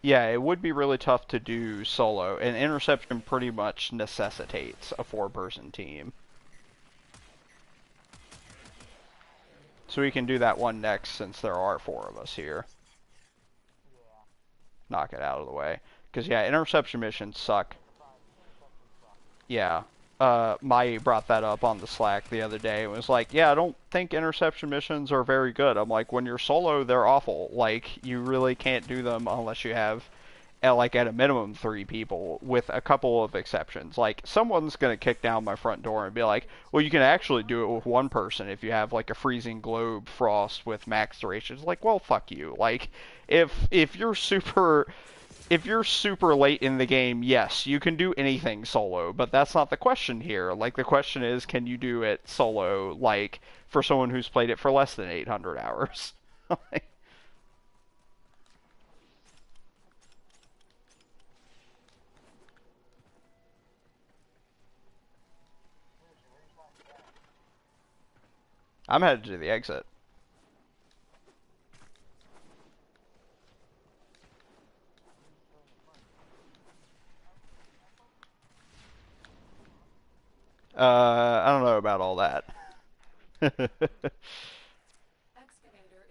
yeah, it would be really tough to do solo, and interception pretty much necessitates a 4-person team. So we can do that one next since there are 4 of us here. Knock it out of the way. Because, yeah, interception missions suck. Yeah. Mai brought that up on the Slack the other day. It was like, yeah, I don't think interception missions are very good. I'm like, when you're solo, they're awful. Like, you really can't do them unless you have, like, at a minimum 3 people, with a couple of exceptions. Like, someone's going to kick down my front door and be like, well, you can actually do it with 1 person if you have, like, a freezing globe frost with max duration. It's like, well, fuck you. Like, if you're super late in the game, yes, you can do anything solo, but that's not the question here. Like, the question is, can you do it solo, like, for someone who's played it for less than 800 hours? I'm headed to the exit. I don't know about all that. Excavator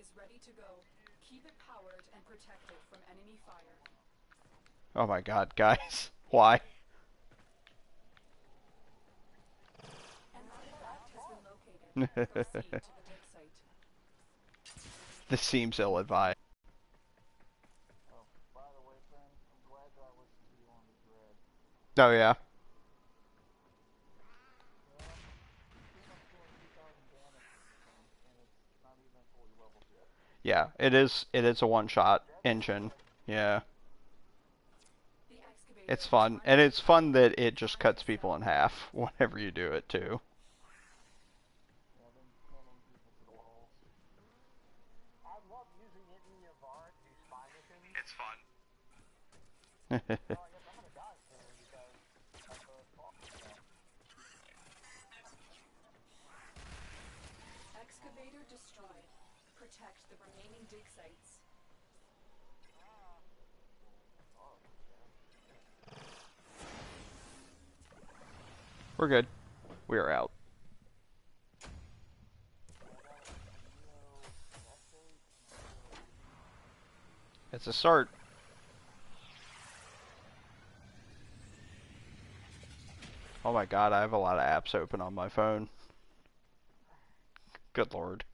is ready to go. Keep it powered and protected from enemy fire. Oh my god, guys. Why? An artifact has been located. Proceed to the dig site. This seems ill-advised. Oh, by the way, friend, I'm glad that I listened to you on the grid. Oh yeah. Yeah, pretty much doing 2,000 damage with this thing, and it's not even fully leveled yet. Yeah, it is a one-shot That's engine. Yeah. The excavator It's is fun. ready And to it's fun that it just cuts people in half whenever you do it too. Yeah, then handling people to the walls. I love using it in your VAR to do spy missions. It's fun. Well, I guess I'm gonna die soon because of the talk. So. Excavator destroyed. Protect the remaining dig sites. Oh, okay. We're good. We are out. It's a start. Oh my god, I have a lot of apps open on my phone. Good lord.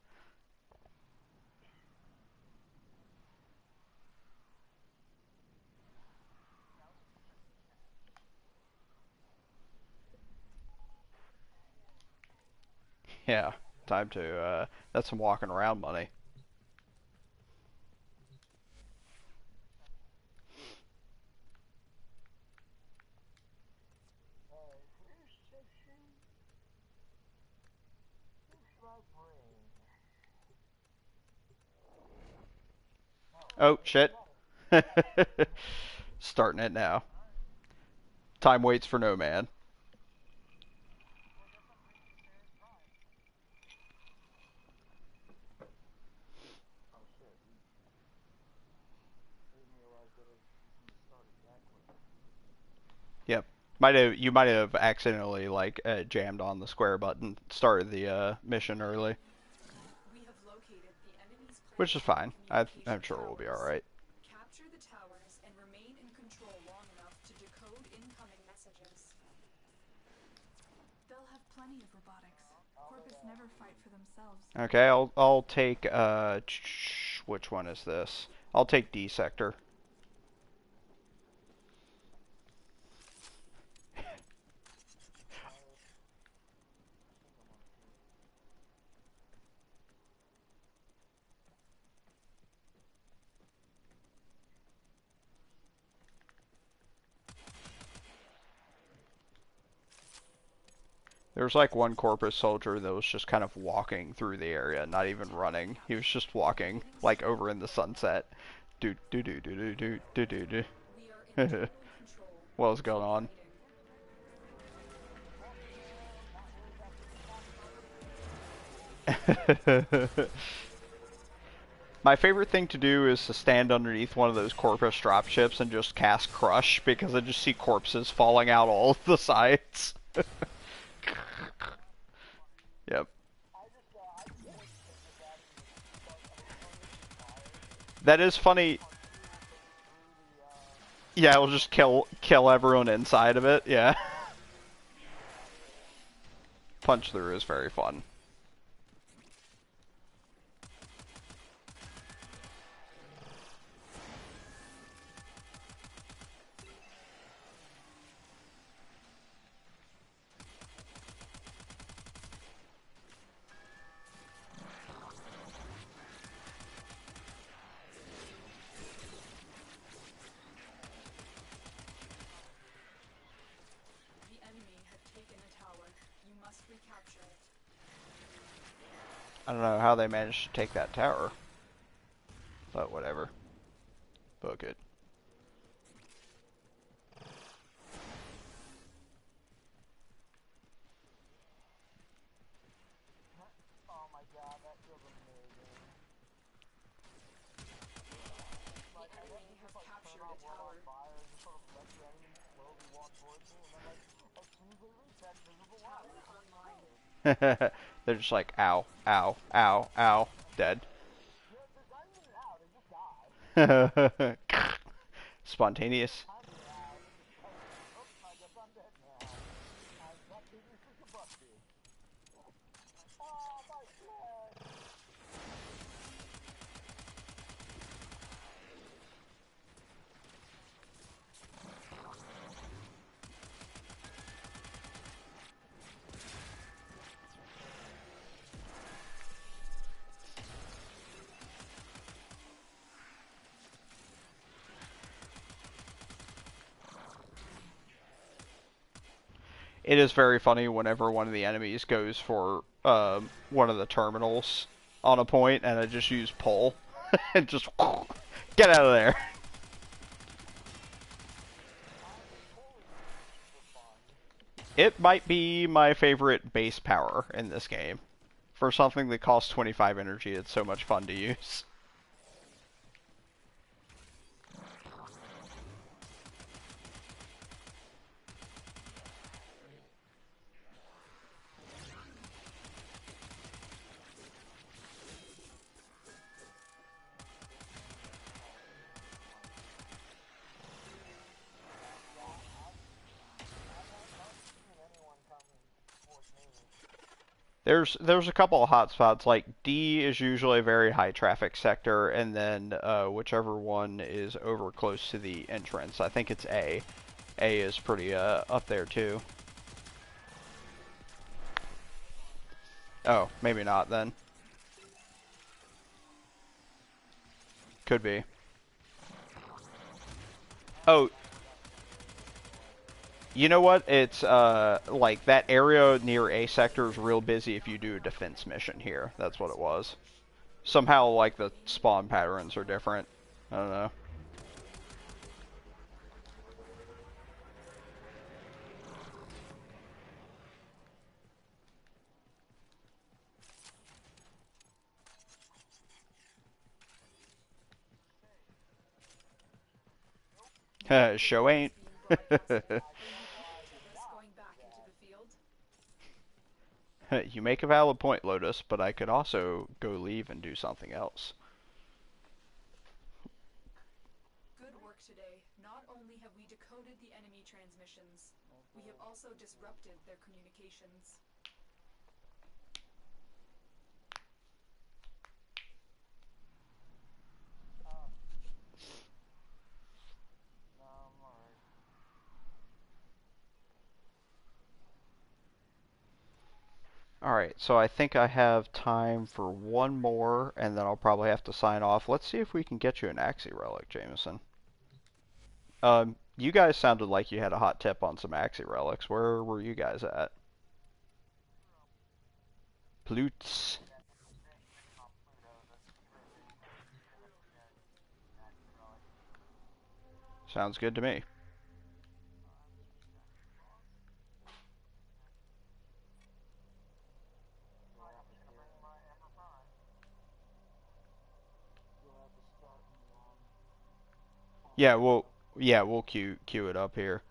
Yeah, time to, that's some walking around money. Oh, shit. Starting it now. Time waits for no man. Oh shit, I didn't realize that it started that quick. Yep. You might have accidentally jammed on the square button, started the mission early, We have located the enemy's which is planetary fine. I'm communication sure we'll be all towers. right. Capture the towers and remain in control long enough to decode incoming messages. They'll have plenty of robotics. Corpus never fight for themselves. Okay, I'll take which one is this? I'll take D sector. There was like one Corpus soldier that was just kind of walking through the area, not even running. He was just walking, like over in the sunset. Do do do do do do do do do. We are in total control. What was going on? My favorite thing to do is to stand underneath one of those Corpus dropships and just cast Crush, because I just see corpses falling out all the sides. Yep. That is funny. Yeah, we'll just kill everyone inside of it. Yeah. Punch through is very fun. The enemy had taken a tower. You must recapture it. I don't know how they managed to take that tower. But whatever. Book it. Oh my god, that feels amazing. The enemy has captured a tower. Fire and just sort of let the enemy slowly walk towards me, and then like, as soon as they reach that invisible line, Tower online. They're just like, ow, ow, ow, ow, dead. they're not even out, they just die. Spontaneous. Time to It is very funny whenever one of the enemies goes for one of the terminals on a point, and I just use pull and just get out of there. It might be my favorite base power in this game. For something that costs 25 energy, it's so much fun to use. There's a couple of hotspots, like D is usually a very high traffic sector, and then whichever one is over close to the entrance. I think it's A. A is pretty up there too. Oh, maybe not then. Could be. Oh, you know what? It's like that area near A sector is real busy if you do a defense mission here. That's what it was. Somehow, like, the spawn patterns are different. I don't know. Show ain't. You make a valid point, Lotus, but I could also go leave and do something else. Good work today. Not only have we decoded the enemy transmissions, we have also disrupted their communications. Alright, so I think I have time for one more, and then I'll probably have to sign off. Let's see if we can get you an Axie Relic, Jameson. You guys sounded like you had a hot tip on some Axie Relics. Where were you guys at? Plutes. Sounds good to me. We'll queue it up here.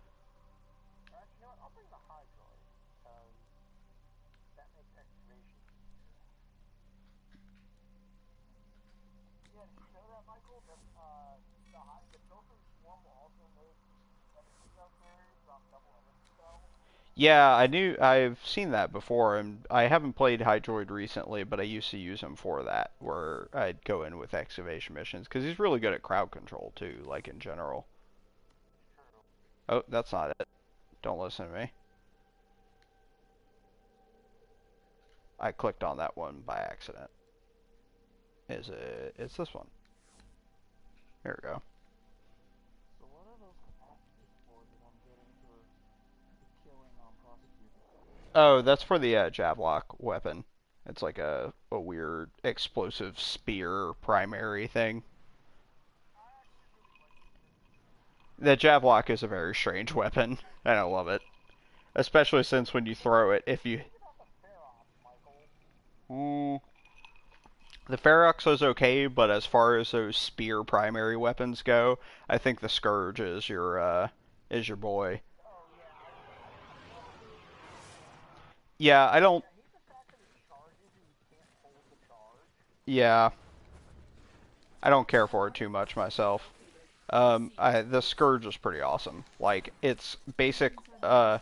Yeah, I've seen that before, and I haven't played Hydroid recently, but I used to use him for that, where I'd go in with excavation missions, because he's really good at crowd control, too, like, in general. Oh, that's not it. Don't listen to me. I clicked on that one by accident. It's this one. Here we go. So what are those capacities for that I'm getting for killing on prosecutors? Oh, that's for the Javlock weapon. It's like a weird explosive spear primary thing. The Javlock is a very strange weapon, and I love it. Especially since when you throw it, if you... The Ferox is okay, but as far as those spear primary weapons go, I think the Scourge is your boy. Yeah, I don't... Yeah. I don't care for it too much myself. The Scourge is pretty awesome. Like, it's basic, the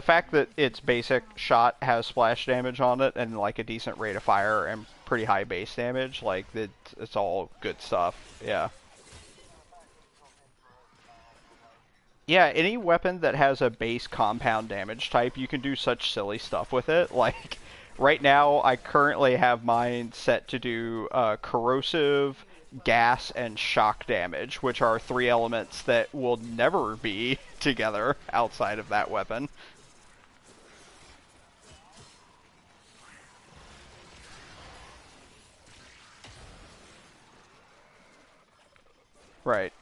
fact that its basic shot has splash damage on it and, like, a decent rate of fire and pretty high base damage, like, it's all good stuff. Yeah. Yeah, any weapon that has a base compound damage type, you can do such silly stuff with it. Like, right now, I currently have mine set to do corrosive, gas, and shock damage, which are three elements that will never be together outside of that weapon. Right.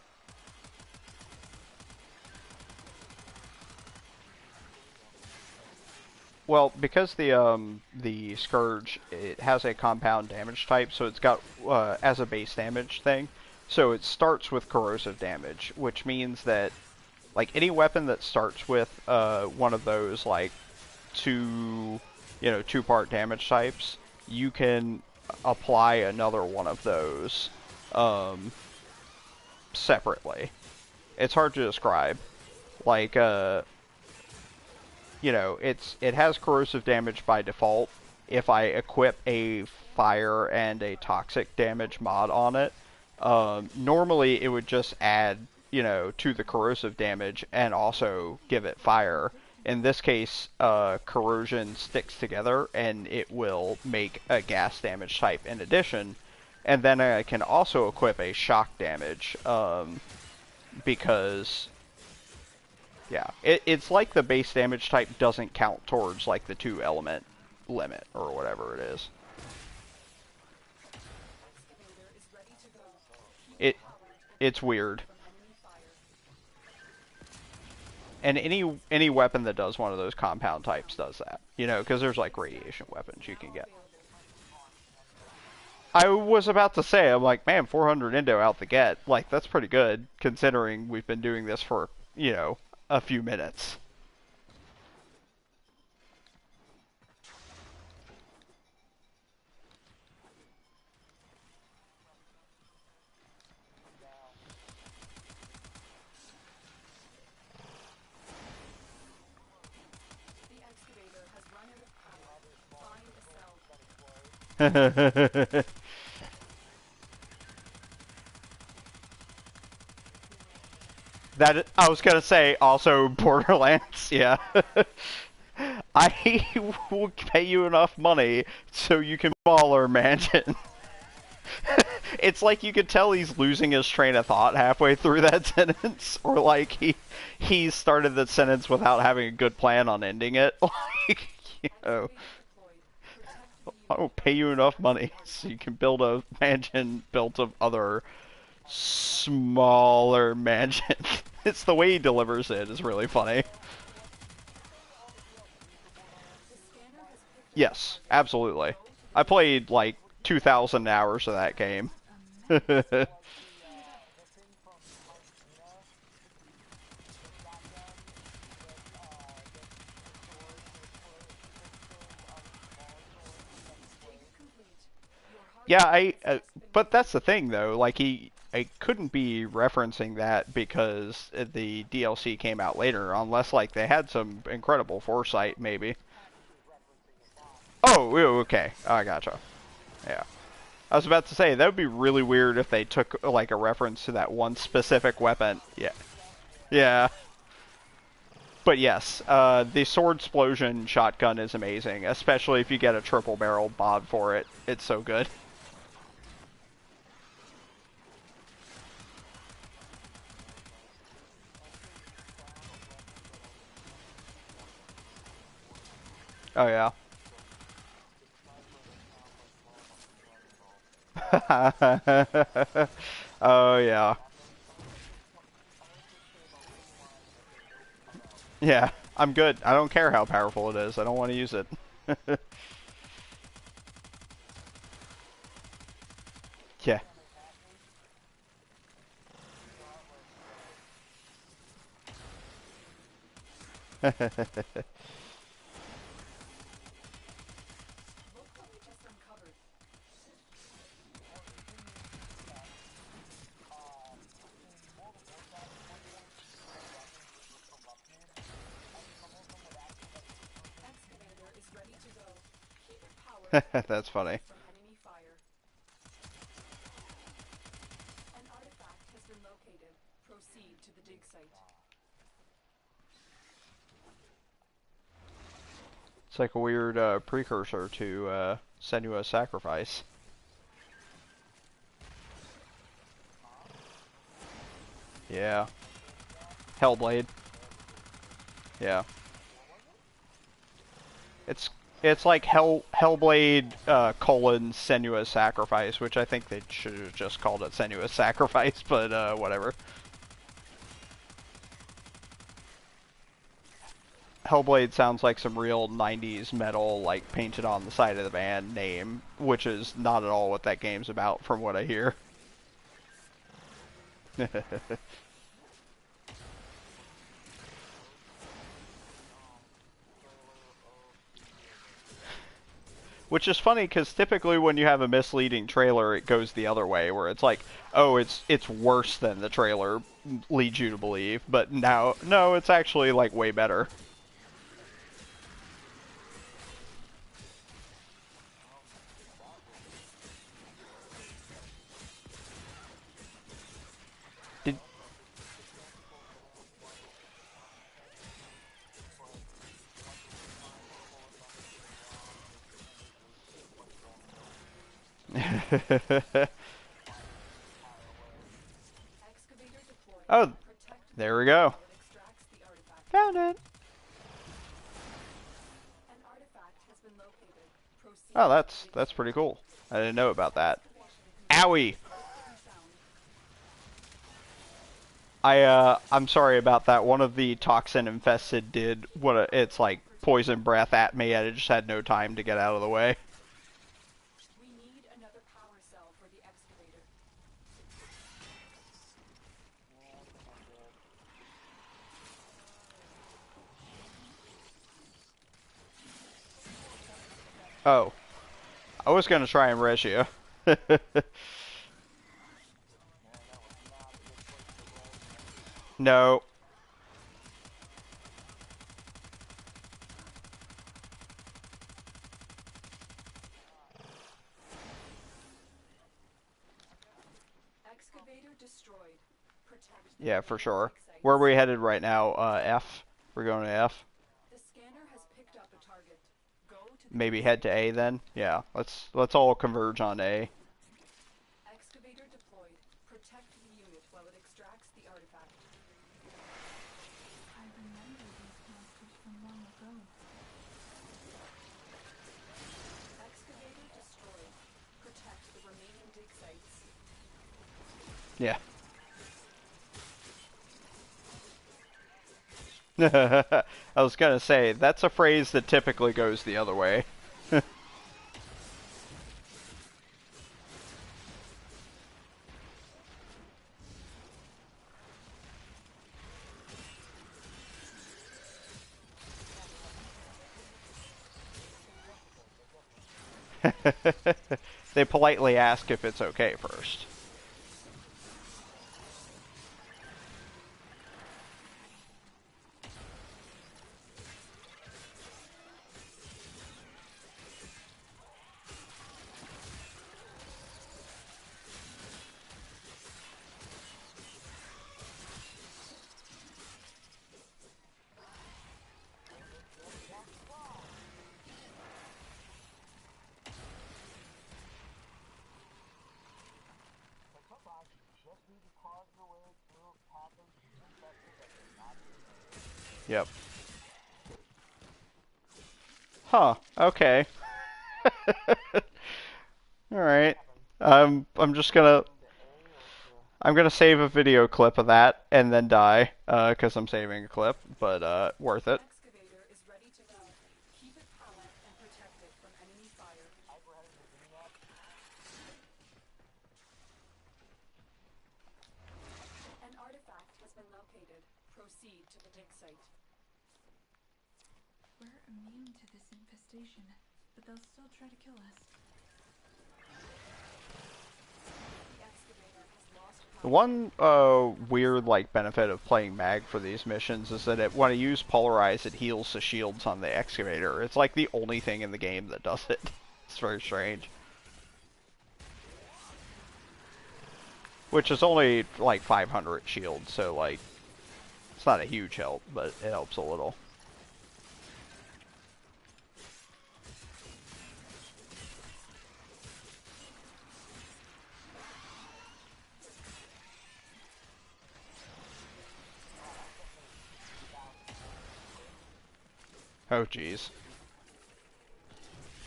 Well, because the Scourge, it has a compound damage type, so it's got as a base damage thing. So it starts with corrosive damage, which means that like any weapon that starts with one of those like two-part damage types, you can apply another one of those separately. It's hard to describe. Like it has corrosive damage by default. If I equip a fire and a toxic damage mod on it, normally it would just add, to the corrosive damage and also give it fire. In this case, corrosion sticks together and it will make a gas damage type in addition. And then I can also equip a shock damage, because yeah, it's like the base damage type doesn't count towards like the 2-element limit or whatever it is. It's weird. And any weapon that does one of those compound types does that, because there's like radiation weapons you can get. I was about to say, I'm like, man, 400 Indo out the get, like that's pretty good considering we've been doing this for, a few minutes. That I was gonna say also Borderlands, yeah. I will pay you enough money so you can follow our mansion. It's like you could tell he's losing his train of thought halfway through that sentence, or like he started the sentence without having a good plan on ending it. Like, I will pay you enough money so you can build a mansion built of other smaller mansions. It's the way he delivers it is really funny. Yes, absolutely. I played like 2,000 hours of that game. Yeah, but that's the thing though. Like I couldn't be referencing that because the DLC came out later, unless like they had some incredible foresight, maybe. Oh, okay. Oh, I gotcha. Yeah. I was about to say, that would be really weird if they took, like, a reference to that one specific weapon. Yeah. Yeah. But yes, the sword explosion shotgun is amazing, especially if you get a triple barrel mod for it. It's so good. Oh, yeah. Oh, yeah. Yeah, I'm good. I don't care how powerful it is. I don't want to use it. Yeah. That's funny. It's like a weird precursor to Senua's Sacrifice. Yeah. Hellblade. Yeah. It's it's like Hellblade colon Senua's Sacrifice, which I think they should have just called it Senua's Sacrifice, but whatever. Hellblade sounds like some real 90s metal, like painted on the side of the band name, which is not at all what that game's about from what I hear. Which is funny because typically when you have a misleading trailer, it goes the other way, where it's like, oh, it's worse than the trailer leads you to believe. But now, no, it's actually like way better. Did Excavator deployed. Oh, Protect the there we unit go. while it extracts the artifact. Found it. An artifact has been located. Proceed Oh, to the dig that's site. pretty cool. I didn't know about that. Excavation Owie! complete. Safe and sound. I'm sorry about that. One of the toxin infested did it's like poison breath at me, and I just had no time to get out of the way. We need another power cell for the excavator. Oh, I was gonna try and res you. No. Excavator destroyed. Protect the Yeah, for remaining sure. dig sites. Where are we headed right now? F. We're going to F. The scanner has picked up a target. Go to the Maybe dig head site. to A then. Yeah, let's all converge on A. Excavator deployed. Protect the unit while it extracts the artifact. I remember these monsters from long ago. Excavator destroyed. Protect the remaining dig sites. Yeah. I was gonna say that's a phrase that typically goes the other way. They politely ask if it's okay first. Like sometimes you just need to carve your way through a pack of infected that does not even know. Yep. Huh. Okay. All right. I'm just gonna I'm gonna save a video clip of that and then die, because I'm saving a clip, but worth it. Excavator is ready to go. Keep it powered and protect it from enemy fire. Hyper heading to VNet. An artifact has been located. Proceed to the dig site. We're immune to this infestation, but they'll still try to kill us. The excavator has lost The power. one weird like benefit of playing mag for these missions is that when I use polarize, it heals the shields on the excavator. It's like the only thing in the game that does it. It's very strange. Which is only like 500 shields, so like it's not a huge help, but it helps a little. Oh, jeez.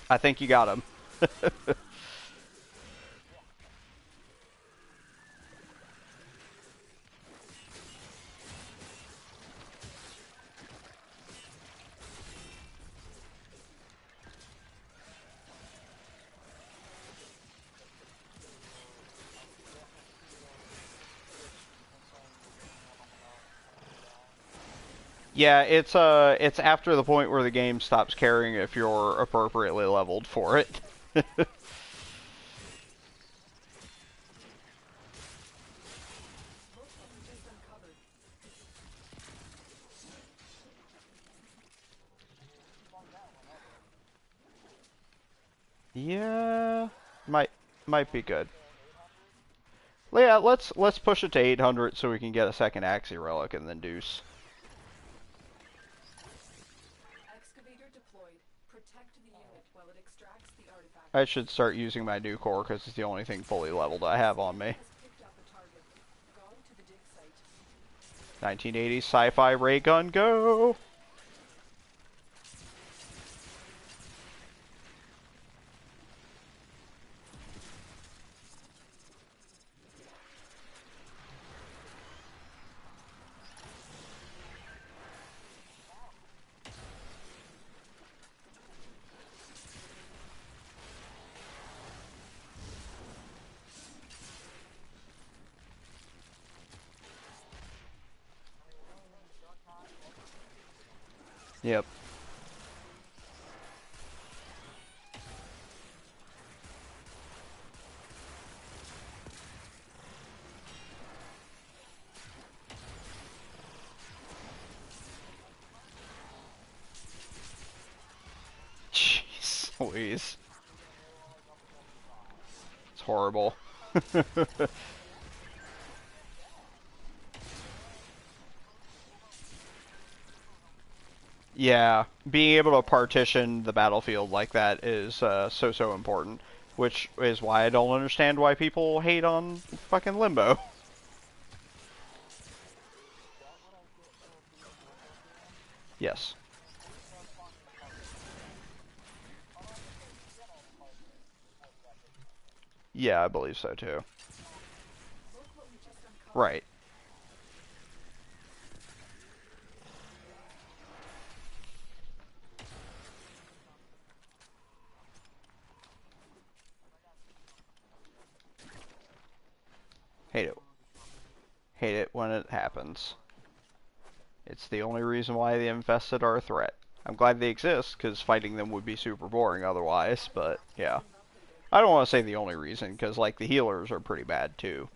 I think you got him. Yeah, it's after the point where the game stops caring if you're appropriately leveled for it. Look what we just uncovered. Yeah, might be good. Yeah, let's push it to 800 so we can get a second Axie relic and then deuce. Excavator deployed. Protect the unit while it extracts the artifact. I should start using my new core because it's the only thing fully leveled I have on me. Has picked up a target. Go to the dig site. 1980s sci-fi ray gun, go! Yep. Jeez Louise. It's horrible. Yeah, being able to partition the battlefield like that is so important, which is why I don't understand why people hate on fucking Limbo. Yes. Yeah, I believe so too. Look what we just uncovered. Right. Hate it. Hate it when it happens. It's the only reason why the infested are a threat. I'm glad they exist, because fighting them would be super boring otherwise, but yeah. I don't want to say the only reason, because like the healers are pretty bad too.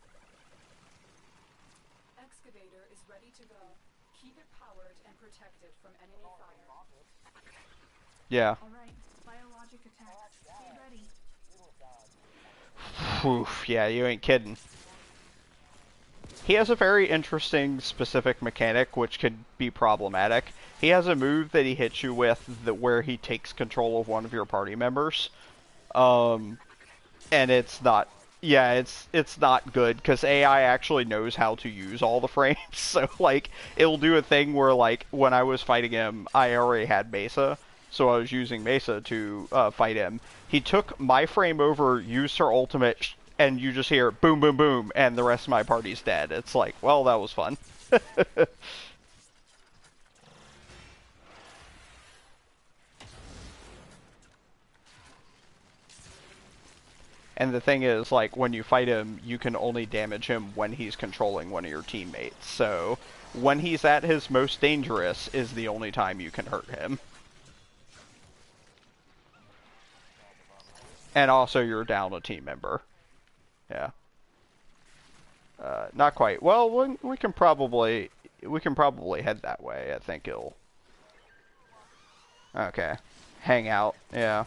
Excavator is ready to go. Keep it powered and protected from enemy fire. Yeah. Alright, biologic attacks. Stay ready. Oof, yeah, you ain't kidding. He has a very interesting specific mechanic which could be problematic. He has a move that he hits you with where he takes control of one of your party members. And it's not, yeah, it's not good because AI actually knows how to use all the frames. So like it'll do a thing where like when I was fighting him, I already had Mesa, so I was using Mesa to fight him. He took my frame over, used her ultimate, and you just hear boom, boom, boom, and the rest of my party's dead. It's like, well, that was fun. And the thing is, like, when you fight him, you can only damage him when he's controlling one of your teammates. So, when he's at his most dangerous is the only time you can hurt him. And also, you're down a team member. Yeah. Not quite. Well, we can probably head that way. I think it'll. Okay. Hang out. Yeah.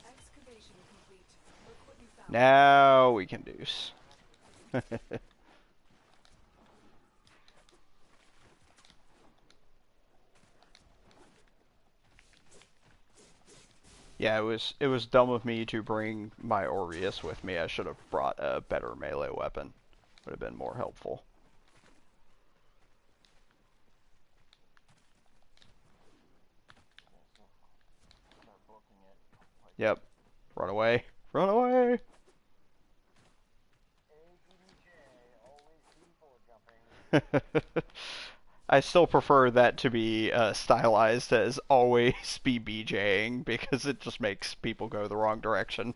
Excavation complete. Look what you found. Now we can deuce. Yeah, it was dumb of me to bring my Aureus with me. I should have brought a better melee weapon. Would have been more helpful. Start booking it. Like, Yep. Run away. Run away. ABJ, always people jumping. I still prefer that to be stylized as always be BJing because it just makes people go the wrong direction.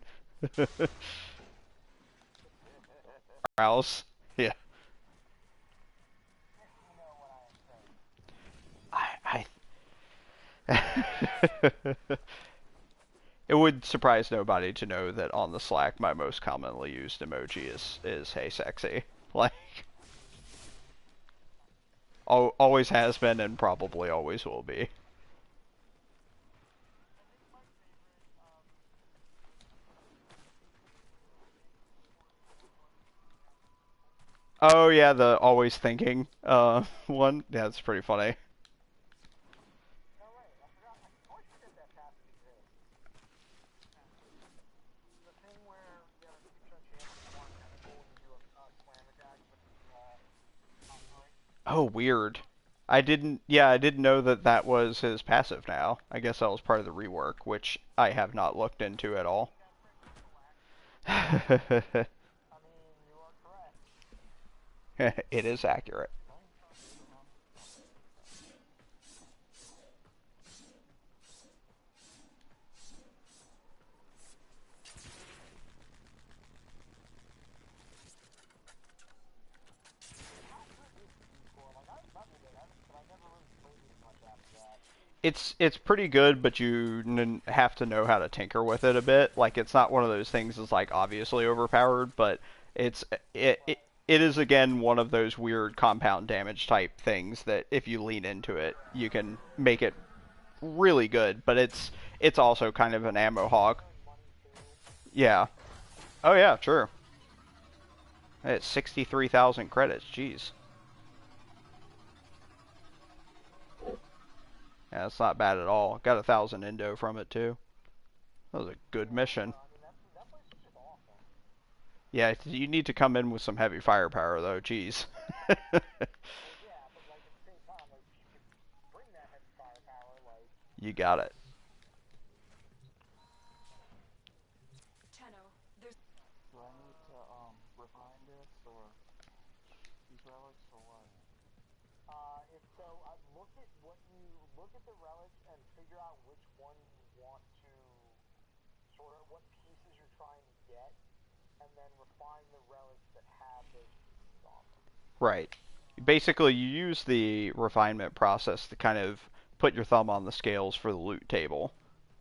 Browse. Yeah. You know what I am saying. I It would surprise nobody to know that on the Slack my most commonly used emoji is hey sexy. Like always has been and probably always will be. Oh yeah, the always thinking one. Yeah, that's pretty funny. No, right, I forgot. I always forget that passive exists. The thing where you have a 50% chance to spawn a tentacle when you do a slam attack, but operate. Oh, weird. I didn't know that that was his passive now. I guess that was part of the rework, which I have not looked into at all. I mean, you are correct. It is accurate. It's pretty good, but you have to know how to tinker with it a bit. Like it's not one of those things that's like obviously overpowered, but it's it is again one of those weird compound damage type things that if you lean into it, you can make it really good. But it's also kind of an ammo hog. Yeah. Oh yeah, sure. It's 63,000 credits. Jeez. Yeah, that's not bad at all. Got 1,000 Indo from it too. That was a good mission. Yeah, you need to come in with some heavy firepower though. Jeez. You got it. Tenno, there's Do I need to refine this or these relics or what? If so, look at the relics and figure out which one you want to sort of what pieces you're trying to get, and then refine the relics that have those pieces on them. Right. Basically, you use the refinement process to kind of put your thumb on the scales for the loot table.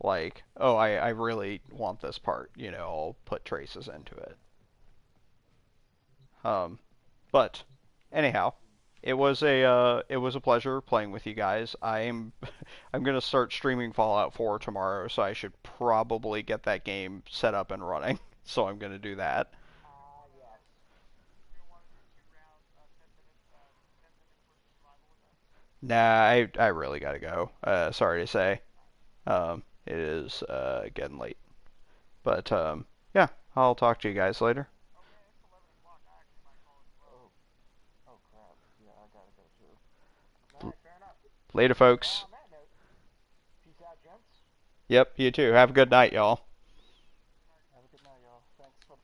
Like, oh, I really want this part. I'll put traces into it. But anyhow, it was a pleasure playing with you guys. I'm gonna start streaming Fallout 4 tomorrow, so I should probably get that game set up and running. So I'm gonna do that. Yes. Nah, I really gotta go. Sorry to say. It is getting late. But yeah, I'll talk to you guys later. Oh crap. Yeah, I gotta go too. Alright, fair enough. Later, folks. On that note, peace out, gents. Yep, you too. Have a good night, y'all. Have a good night, y'all. Thanks for